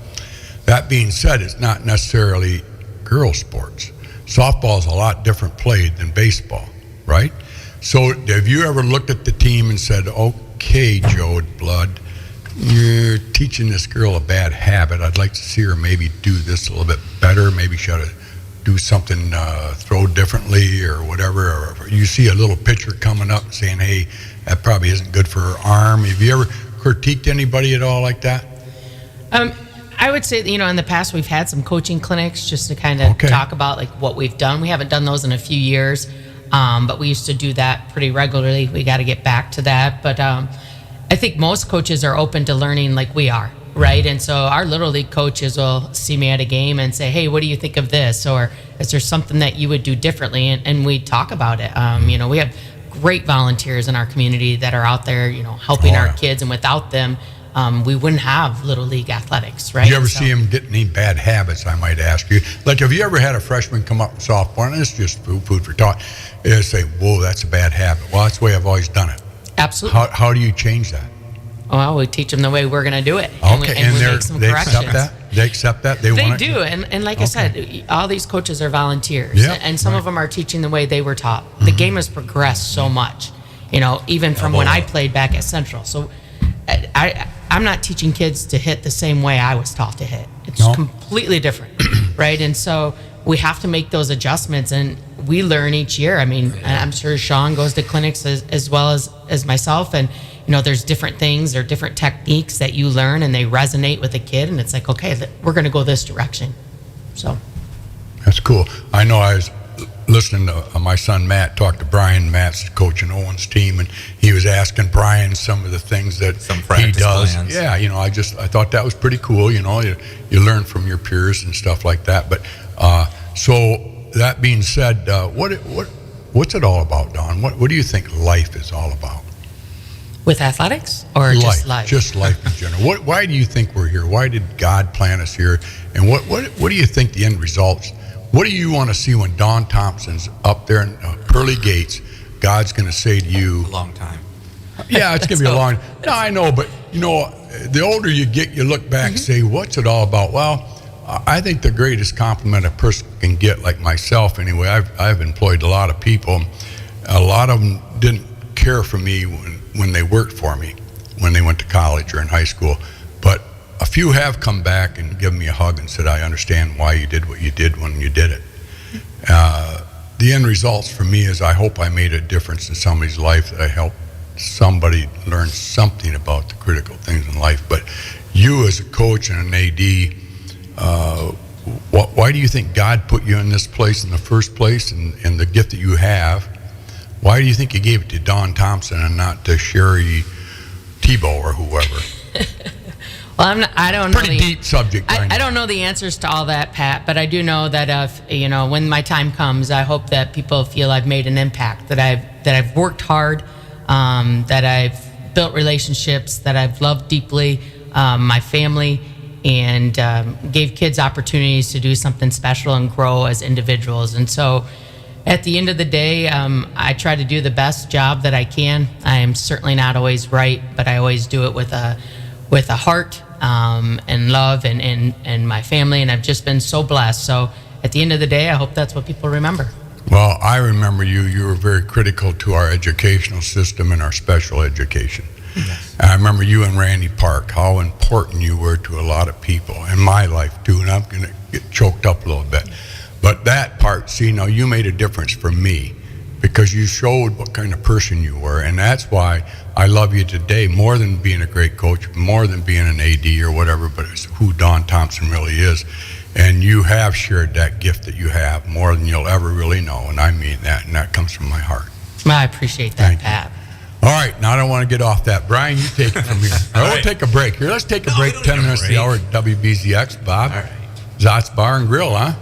That being said, it's not necessarily girls' sports. Softball is a lot different played than baseball, right? So have you ever looked at the team and said, okay, Joe Blood, you're teaching this girl a bad habit. I'd like to see her maybe do this a little bit better. Maybe she ought to do something, throw differently or whatever. Or you see a little pitcher coming up and saying, hey, that probably isn't good for her arm. Have you ever critiqued anybody at all like that? I would say that, in the past we've had some coaching clinics just to kind of talk about like what we've done. We haven't done those in a few years, but we used to do that pretty regularly. We got to get back to that. But I think most coaches are open to learning like we are, right? And so our Little League coaches will see me at a game and say, hey, what do you think of this? Or is there something that you would do differently? And we talk about it. We have great volunteers in our community that are out there, helping our kids. And without them, we wouldn't have Little League athletics, right? Did you ever see him get any bad habits, I might ask you? Like, have you ever had a freshman come up in softball, and it's just food for thought, and say, whoa, that's a bad habit. Well, that's the way I've always done it. Absolutely. How do you change that? Well, we teach them the way we're going to do it. Okay, and we make some they corrections. accept that? They accept that? They want do. it? And like I said, all these coaches are volunteers. Yeah, and some of them are teaching the way they were taught. The game has progressed so much, even from when I played back at Central. So I'm not teaching kids to hit the same way I was taught to hit. It's completely different, right? And so we have to make those adjustments, and we learn each year. I mean, I'm sure Shawn goes to clinics as well as myself, and there's different things or different techniques that you learn, and they resonate with a kid, and it's like, okay, we're going to go this direction. So that's cool. I know I was listening to my son Matt talk to Brian. Matt's coaching Owen's team, and he was asking Brian some of the things that he does. Plans. Yeah, I thought that was pretty cool. You learn from your peers and stuff like that. But so that being said, what's it all about, Don? What do you think life is all about? with athletics or just life? Just life in general. Why do you think we're here? Why did God plant us here? And what do you think the end results? What do you want to see when Don Thompson's up there in pearly gates? God's going to say to you, A long time. yeah, it's going to be a long. No, I know, but the older you get, you look back and say, what's it all about? Well, I think the greatest compliment a person can get, like myself anyway, I've employed a lot of people. A lot of them didn't care for me when they worked for me, when they went to college or in high school. But a few have come back and given me a hug and said, I understand why you did what you did when you did it. The end results for me is I hope I made a difference in somebody's life, that I helped somebody learn something about the critical things in life. But you as a coach and an AD, why do you think God put you in this place in the first place, and the gift that you have? Why do you think he gave it to Don Thompson and not to Sherry Tebow or whoever? Well, I don't know. Pretty deep subject. I don't know the answers to all that, Pat, but I do know that if when my time comes, I hope that people feel I've made an impact, that I've worked hard, that I've built relationships, that I've loved deeply my family, and gave kids opportunities to do something special and grow as individuals. And so at the end of the day, I try to do the best job that I can. I am certainly not always right, but I always do it with a heart and love and my family, and I've just been so blessed. So at the end of the day, I hope that's what people remember. Well, I remember you were very critical to our educational system and our special education. I remember you and Randy Park, how important you were to a lot of people in my life too, and I'm going to get choked up a little bit. But that part, see, now you made a difference for me because you showed what kind of person you were, and that's why I love you today more than being a great coach, more than being an AD or whatever, but it's who Don Thompson really is. And you have shared that gift that you have more than you'll ever really know, and I mean that, and that comes from my heart. Well, I appreciate that, Thank you. Pat. All right, now I don't want to get off that. Brian, you take it from here. We'll take a break here. Let's take a break, 10 minutes to the hour at WBZX, Bob. All right. Zott's Bar and Grill, huh?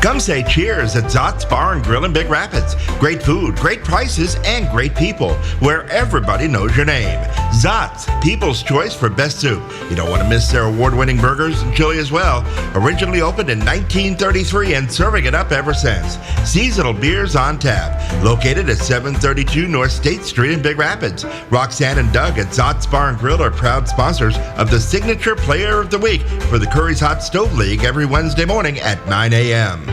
Come say cheers at Zott's Bar and Grill in Big Rapids. Great food, great prices, and great people, where everybody knows your name. Zott's, people's choice for best soup. You don't want to miss their award-winning burgers and chili as well. Originally opened in 1933 and serving it up ever since. Seasonal beers on tap. Located at 732 North State Street in Big Rapids. Roxanne and Doug at Zott's Bar and Grill are proud sponsors of the Signature Player of the Week for the Curries Hot Stove League every Wednesday morning at 9 a.m.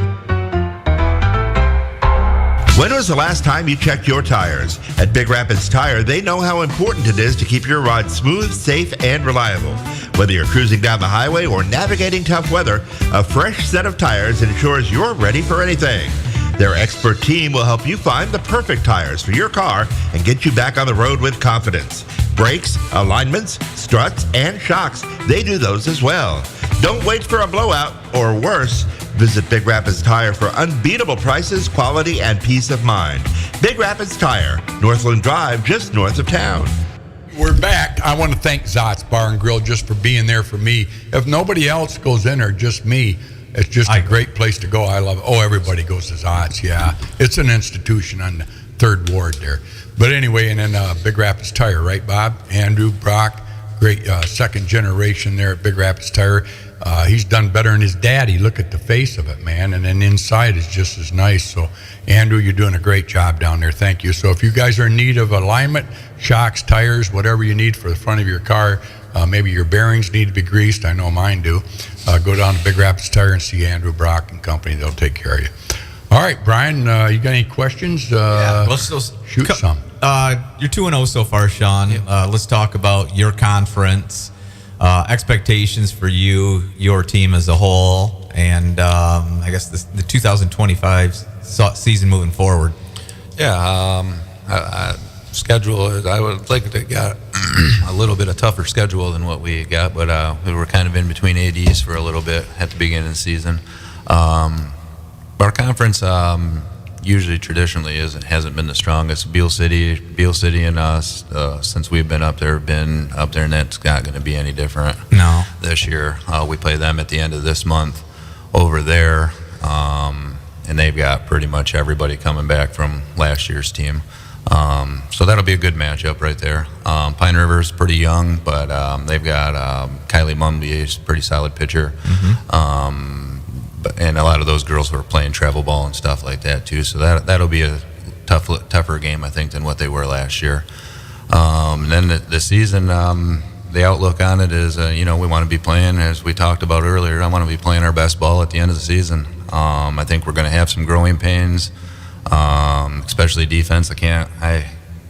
When was the last time you checked your tires? At Big Rapids Tire, they know how important it is to keep your ride smooth, safe, and reliable. Whether you're cruising down the highway or navigating tough weather, a fresh set of tires ensures you're ready for anything. Their expert team will help you find the perfect tires for your car and get you back on the road with confidence. Brakes, alignments, struts, and shocks, they do those as well. Don't wait for a blowout, or worse, visit Big Rapids Tire for unbeatable prices, quality, and peace of mind. Big Rapids Tire, Northland Drive, just north of town. We're back. I want to thank Zott's Bar and Grill just for being there for me. If nobody else goes in or just me, it's just a great place to go. I love it. Oh, everybody goes to Zott's, yeah. It's an institution on the 3rd Ward there. But anyway, and then Big Rapids Tire, right, Bob? Andrew, Brock, great second generation there at Big Rapids Tire. He's done better than his daddy. Look at the face of it, man. And then inside is just as nice. So, Andrew, you're doing a great job down there. Thank you. So if you guys are in need of alignment, shocks, tires, whatever you need for the front of your car, maybe your bearings need to be greased. I know mine do. Go down to Big Rapids Tire and see Andrew, Brock, and company. They'll take care of you. All right, Brian, you got any questions? Let's shoot some. You're 2-0 so far, Shawn. Let's talk about your conference. Expectations for you, your team as a whole, and I guess the 2025 season moving forward. Schedule, I would like to get a little bit of tougher schedule than what we got, but we were kind of in between ADs for a little bit at the beginning of the season. Our conference usually traditionally hasn't been the strongest. Beale City and us, since we've been up there, and that's not going to be any different. No. This year, we play them at the end of this month over there, and they've got pretty much everybody coming back from last year's team. So that'll be a good matchup right there. Pine River's pretty young, but they've got Kylie Mumby, is a pretty solid pitcher. And a lot of those girls who are playing travel ball and stuff like that too. So that'll be a tougher game, I think, than what they were last year. And then the season, the outlook on it is, we want to be playing, as we talked about earlier, I want to be playing our best ball at the end of the season. I think we're going to have some growing pains, especially defense. I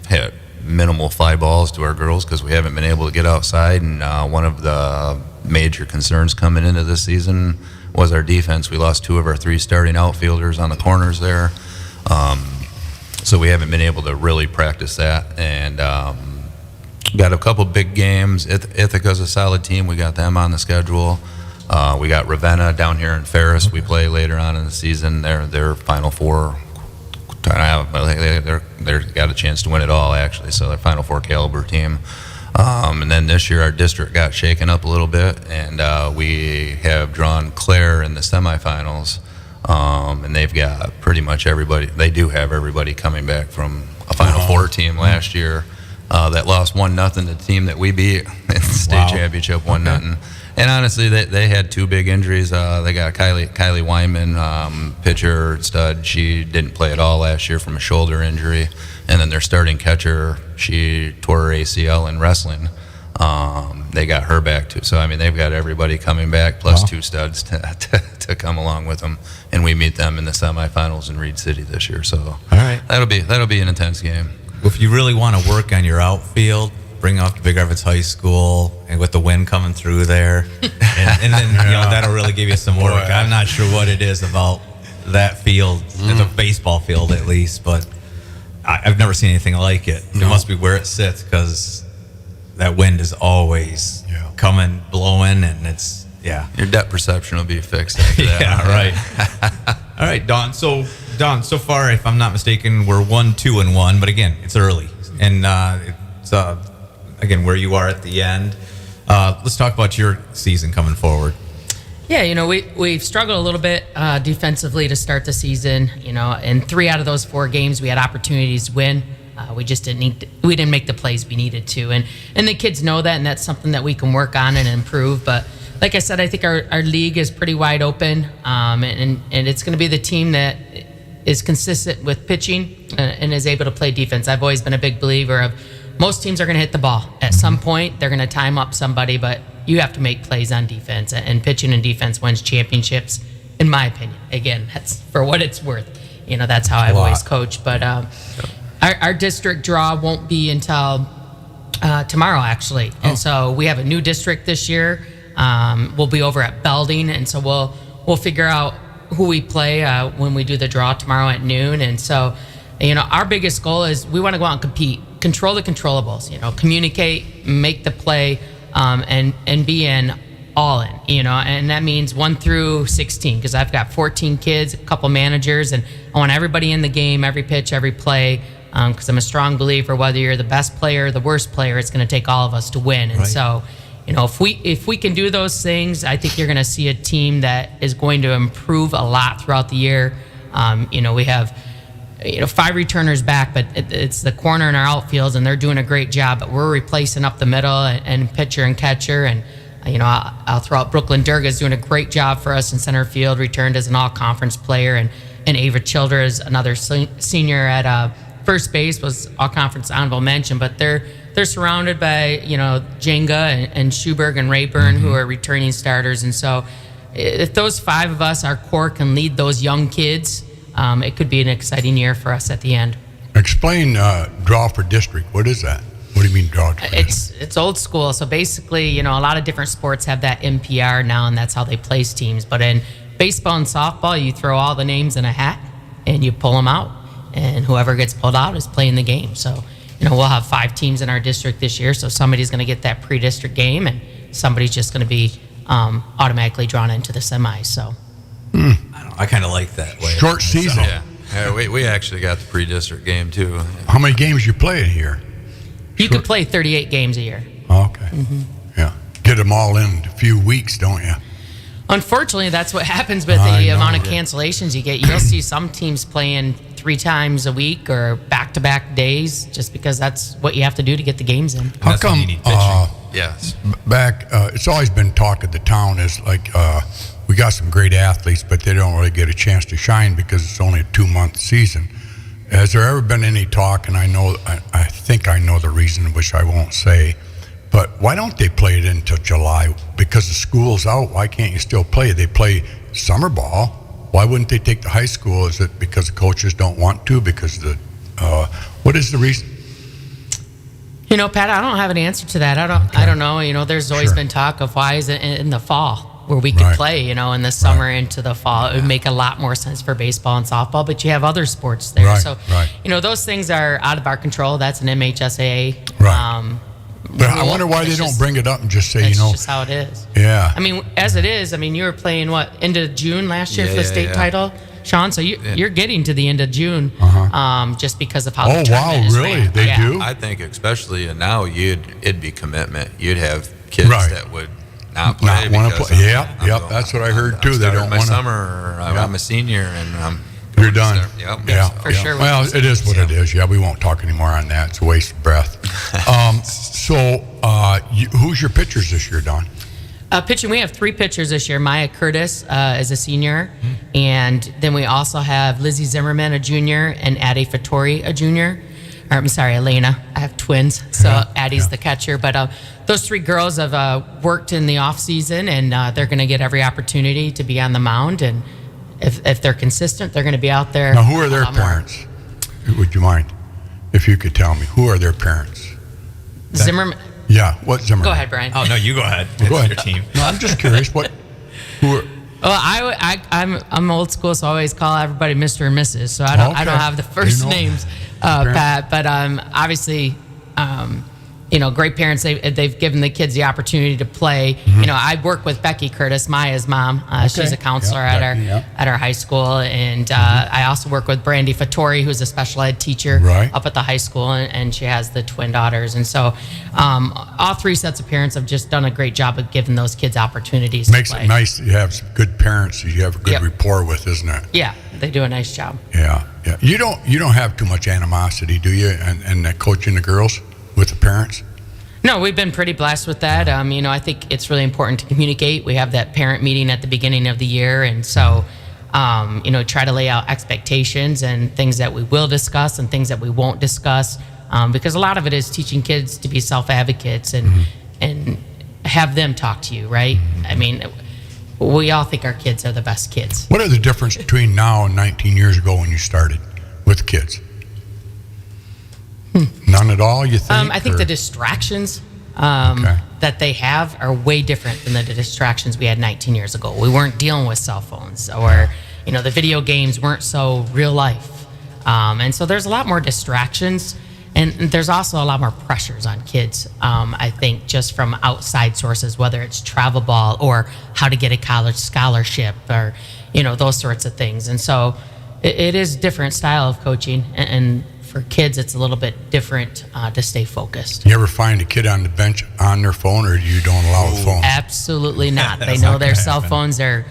hit minimal fly balls to our girls because we haven't been able to get outside. And one of the major concerns coming into this season was our defense. We lost 2 of our 3 starting outfielders on the corners there. So we haven't been able to really practice that. And got a couple big games. Ithaca's a solid team. We got them on the schedule. We got Ravenna down here in Ferris. We play later on in the season. They're Final Four. They're got a chance to win it all, actually. So they're Final Four caliber team. And then this year our district got shaken up a little bit, and we have drawn Clare in the semifinals, and they've got pretty much everybody. They do have everybody coming back from a Final Four team last year that lost 1-0 to the team that we beat in the state championship, 1-0. And honestly, they had 2 big injuries. They got Kylie Wyman, pitcher, stud. She didn't play at all last year from a shoulder injury. And then their starting catcher, she tore her ACL in wrestling. They got her back too. So, they've got everybody coming back, plus 2 studs to come along with them. And we meet them in the semifinals in Reed City this year. So all right, that'll be an intense game. if you really want to work on your outfield, bring up Big Rapids High School, and with the wind coming through there, and then that'll really give you some work. Boy, I'm not sure what it is about that field, the baseball field at least, but I've never seen anything like it. It must be where it sits, because that wind is always coming, blowing, and it's Your depth perception will be fixed after that. yeah, right. All right, Don. So so far, if I'm not mistaken, we're 1-2-1. But again, it's early, and it's again where you are at the end. Let's talk about your season coming forward. Yeah, we've struggled a little bit defensively to start the season. In 3 out of those 4 games, we had opportunities to win. We just didn't make the plays we needed to, and the kids know that, and that's something that we can work on and improve. But like I said, I think our league is pretty wide open, and it's going to be the team that is consistent with pitching and is able to play defense. I've always been a big believer of most teams are going to hit the ball. At some point, they're going to time up somebody, but you have to make plays on defense, and pitching and defense wins championships, in my opinion. Again, that's for what it's worth. That's how I've always coached. But our district draw won't be until tomorrow, actually. And so we have a new district this year. We'll be over at Belding, and so we'll figure out who we play when we do the draw tomorrow at noon. And so, our biggest goal is we want to go out and compete, control the controllables, communicate, make the play, and be all in, and that means 1 through 16, because I've got 14 kids, a couple managers, and I want everybody in the game, every pitch, every play, because I'm a strong believer whether you're the best player or the worst player, it's going to take all of us to win. And so, if we can do those things, I think you're going to see a team that is going to improve a lot throughout the year. We have 5 returners back, but it's the corner in our outfields, and they're doing a great job. But we're replacing up the middle and pitcher and catcher, and I'll throw out Brooklyn Durga's doing a great job for us in center field, returned as an all-conference player, and Ava Childress, another senior at first base, was all-conference honorable mention. But they're surrounded by Jenga and Schuberg and Rayburn, who are returning starters, and so if those 5 of us, our core, can lead those young kids, it could be an exciting year for us at the end. Explain draw for district. What is that? What do you mean draw for district? It's old school. So basically, a lot of different sports have that MPR now, and that's how they place teams. But in baseball and softball, you throw all the names in a hat and you pull them out, and whoever gets pulled out is playing the game. So we'll have 5 teams in our district this year, so somebody's going to get that pre-district game, and somebody's just going to be automatically drawn into the semis. So I kind of like that way. Short season. Yeah, we actually got the pre-district game too. How many games you play a year? You could play 38 games a year. Okay. Yeah. Get them all in a few weeks, don't you? Unfortunately, that's what happens with the amount of cancellations you get. You'll see some teams playing 3 times a week or back-to-back days, just because that's what you have to do to get the games in. How come? Yes. Back, it's always been talk of the town is like we got some great athletes, but they don't really get a chance to shine because it's only a 2-month season. Has there ever been any talk? And I think I know the reason, which I won't say. But why don't they play it until July? Because the school's out. Why can't you still play? They play summer ball. Why wouldn't they take the high school? Is it because the coaches don't want to? Because what is the reason? Pat, I don't have an answer to that. I don't know. There's always been talk of why is it in the fall where we could play, in the summer into the fall. It would make a lot more sense for baseball and softball, but you have other sports there. So, those things are out of our control. That's an MHSAA. Right. But I wonder why they don't bring it up and just say, That's just how it is. Yeah. I mean, as it is, you were playing, into June last year for the state title, Shawn? So you're getting to the end of June just because of how the tournament is really? ran. They do? I think especially now it'd be commitment. You'd have kids that would not play. Not want to play. Yep. That's what I heard too. They don't want to. Summer, or I'm a senior and I'm. You're done. Yep. Yeah. For sure. Well, it is what it is. Yeah, we won't talk anymore on that. It's a waste of breath. Who's your pitchers this year, Don? Pitching, we have 3 pitchers this year. Maya Curtis is a senior, and then we also have Lizzie Zimmerman, a junior, and Addie Fattori, a junior. Or, I'm sorry, Elena. I have twins, so Addie's the catcher. But those 3 girls have worked in the off season, and they're going to get every opportunity to be on the mound. And if they're consistent, they're going to be out there. Now, who are their parents? Would you mind? if you could tell me, who are their parents? Zimmerman. Yeah, what Zimmerman? Go ahead, Brian. Oh no, you go ahead. Well, go It's ahead. your team. No, I'm just curious. Who are? Well, I'm old school, so I always call everybody Mr. and Mrs. So I don't Okay. have the first You know, names, parents. Pat. But obviously, great parents. They've given the kids the opportunity to play. Mm-hmm. I work with Becky Curtis, Maya's mom. She's a counselor Yeah, at Becky, our yeah. at our high school, and I also work with Brandy Fattori, who's a special ed teacher Right. up at the high school, and she has the twin daughters. And so, all three sets of parents have just done a great job of giving those kids opportunities. Makes to play. it nice that you have some good parents that you have a good Yep. rapport with, isn't it? Yeah, they do a nice job. Yeah, yeah. You don't have too much animosity, do you? And coaching the girls with the parents. No, we've been pretty blessed with that. I think it's really important to communicate. We have that parent meeting at the beginning of the year, and so, try to lay out expectations and things that we will discuss and things that we won't discuss, because a lot of it is teaching kids to be self-advocates and have them talk to you, right? I mean, we all think our kids are the best kids. What are the difference between now and 19 years ago when you started with kids? None at all, you think? I think or- the distractions Okay. that they have are way different than the distractions we had 19 years ago. We weren't dealing with cell phones, or the video games weren't so real life, and so there's a lot more distractions, and there's also a lot more pressures on kids. I think just from outside sources, whether it's travel ball or how to get a college scholarship, or those sorts of things, and so it is different style of coaching, and for kids, it's a little bit different to stay focused. You ever find a kid on the bench on their phone, or you don't allow the phone? Absolutely not. They That's know not their gonna cell happen. phones are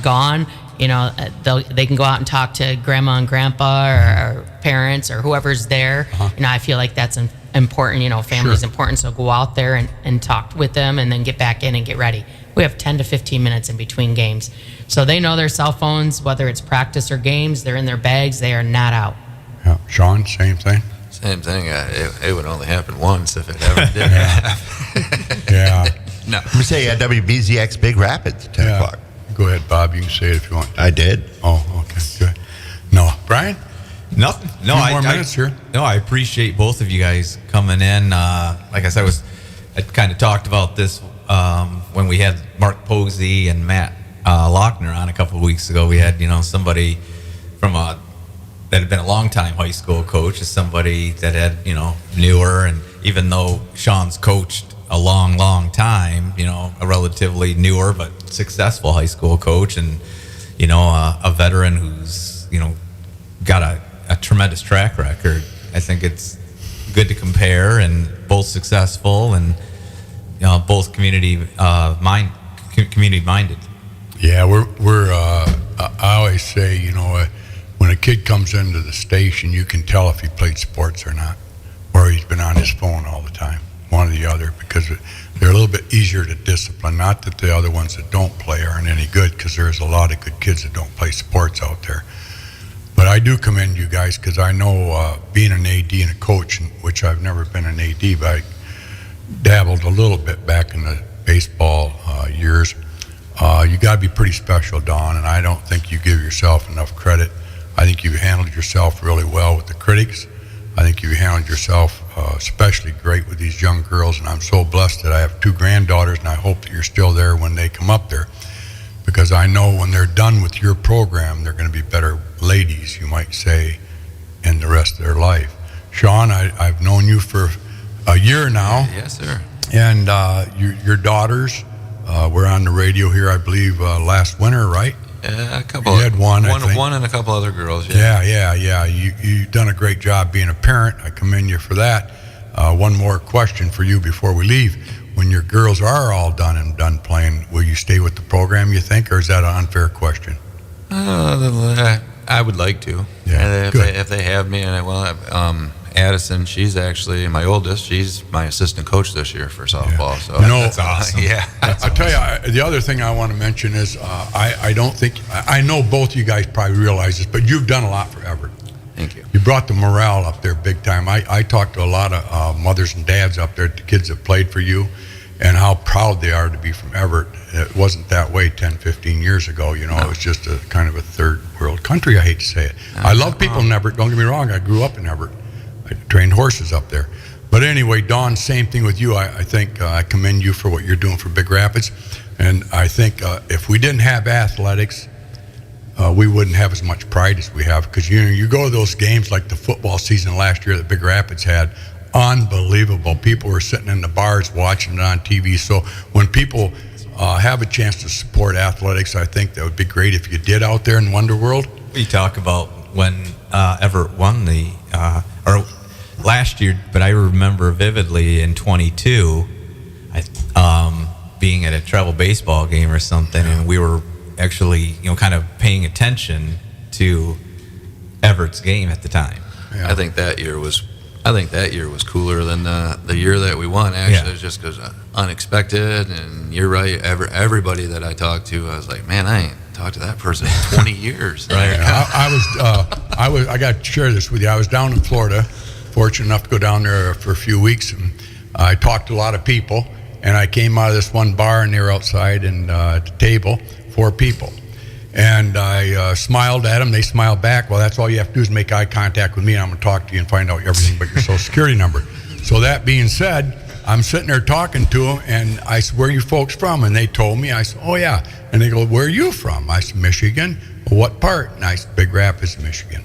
gone. They can go out and talk to grandma and grandpa, or parents, or whoever's there. I feel like that's important. Family's Sure. important, so go out there and talk with them, and then get back in and get ready. We have 10 to 15 minutes in between games, so they know their cell phones, whether it's practice or games. They're in their bags. They are not out. Yeah. Sean, same thing. Same thing. It would only happen once if it ever did happen. Yeah. No. Let me say WBZX Big Rapids, 10 Yeah. o'clock. Go ahead, Bob. You can say it if you want. I did. Oh, okay, good. No, Brian. Nothing. No, Few more minutes here. No, I appreciate both of you guys coming in. Like I said, I kind of talked about this when we had Mark Posey and Matt Lochner on a couple of weeks ago. We had somebody from that had been a long time high school coach, is somebody that had newer, and even though Shawn's coached a long time, a relatively newer but successful high school coach, and a veteran who's got a tremendous track record. I think it's good to compare, and both successful, and both community minded. Yeah, we're. I always say, when a kid comes into the station, you can tell if he played sports or not, or he's been on his phone all the time, one or the other, because they're a little bit easier to discipline. Not that the other ones that don't play aren't any good, because there's a lot of good kids that don't play sports out there. But I do commend you guys, because I know being an AD and a coach, which I've never been an AD, but I dabbled a little bit back in the baseball years. You got to be pretty special, Don, and I don't think you give yourself enough credit. I think you handled yourself really well with the critics. I think you handled yourself especially great with these young girls, and I'm so blessed that I have 2 granddaughters, and I hope that you're still there when they come up there, because I know when they're done with your program, they're going to be better ladies, you might say, in the rest of their life. Shawn, I've known you for a year now. Yes, sir. And your daughters were on the radio here, I believe, last winter, right? A couple. You had one, I think. One and a couple other girls. Yeah. Yeah. You've done a great job being a parent. I commend you for that. One more question for you before we leave. When your girls are all done playing, will you stay with the program, you think, or is that an unfair question? I would like to. Yeah, If they have me, and Addison, she's actually my oldest. She's my assistant coach this year for softball. So That's awesome. Yeah. I'll tell you, the other thing I want to mention is I don't think, I know both of you guys probably realize this, but you've done a lot for Everett. Thank you. You brought the morale up there big time. I talked to a lot of mothers and dads up there, the kids that played for you, and how proud they are to be from Everett. It wasn't that way 10, 15 years ago. It was just a kind of a third world country, I hate to say it. I love people in Everett, don't get me wrong, I grew up in Everett. I trained horses up there. But anyway, Dawn, same thing with you. I think I commend you for what you're doing for Big Rapids. And I think if we didn't have athletics, we wouldn't have as much pride as we have. Because, you go to those games like the football season last year that Big Rapids had, unbelievable. People were sitting in the bars watching it on TV. So when people have a chance to support athletics, I think that would be great if you did out there in Wonder World. We talk about when Everett won or last year, but I remember vividly in 22, being at a travel baseball game or something, and we were actually, kind of paying attention to Everett's game at the time. Yeah. I think that year was cooler than the year that we won. Actually, it was just because unexpected. And you're right. Everybody that I talked to, I was like, man, I ain't talked to that person in 20 years. Right. I got to share this with you. I was down in Florida, fortunate enough to go down there for a few weeks, and I talked to a lot of people. And I came out of this one bar, and they were outside and at the table, 4 people. And I smiled at them. They smiled back. Well, that's all you have to do is make eye contact with me, and I'm going to talk to you and find out everything but your social security number. So that being said, I'm sitting there talking to them, and I said, where are you folks from? And they told me. I said, oh, yeah. And they go, where are you from? I said, Michigan. Well, what part? And I said, Big Rapids, Michigan.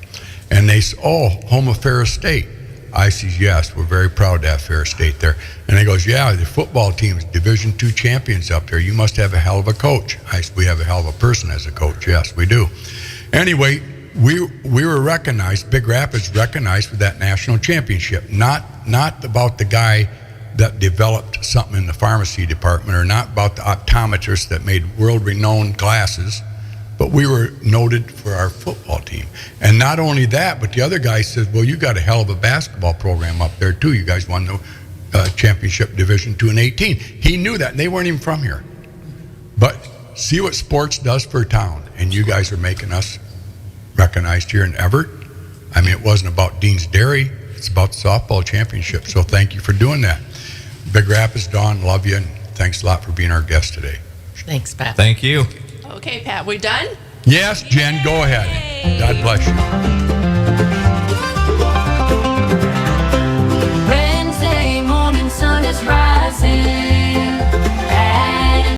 And they said, oh, home of Ferris State. I says, yes, we're very proud to have Ferris State there. And he goes, yeah, the football team is Division II champions up there. You must have a hell of a coach. I said, we have a hell of a person as a coach. Yes, we do. Anyway, we were recognized, Big Rapids recognized for that national championship. Not about the guy that developed something in the pharmacy department, or not about the optometrist that made world-renowned glasses, but we were noted for our football team. And not only that, but the other guy says, well, you got a hell of a basketball program up there too. You guys won the championship Division II in 18. He knew that, and they weren't even from here. But see what sports does for a town, and you guys are making us recognized here in Everett. I mean, it wasn't about Dean's Dairy. It's about the softball championship. So thank you for doing that. Big Rapids, Dawn, love you, and thanks a lot for being our guest today. Thanks, Pat. Thank you. Okay, Pat, we done? Yes, Jen, go ahead. God bless you. Wednesday morning sun is rising.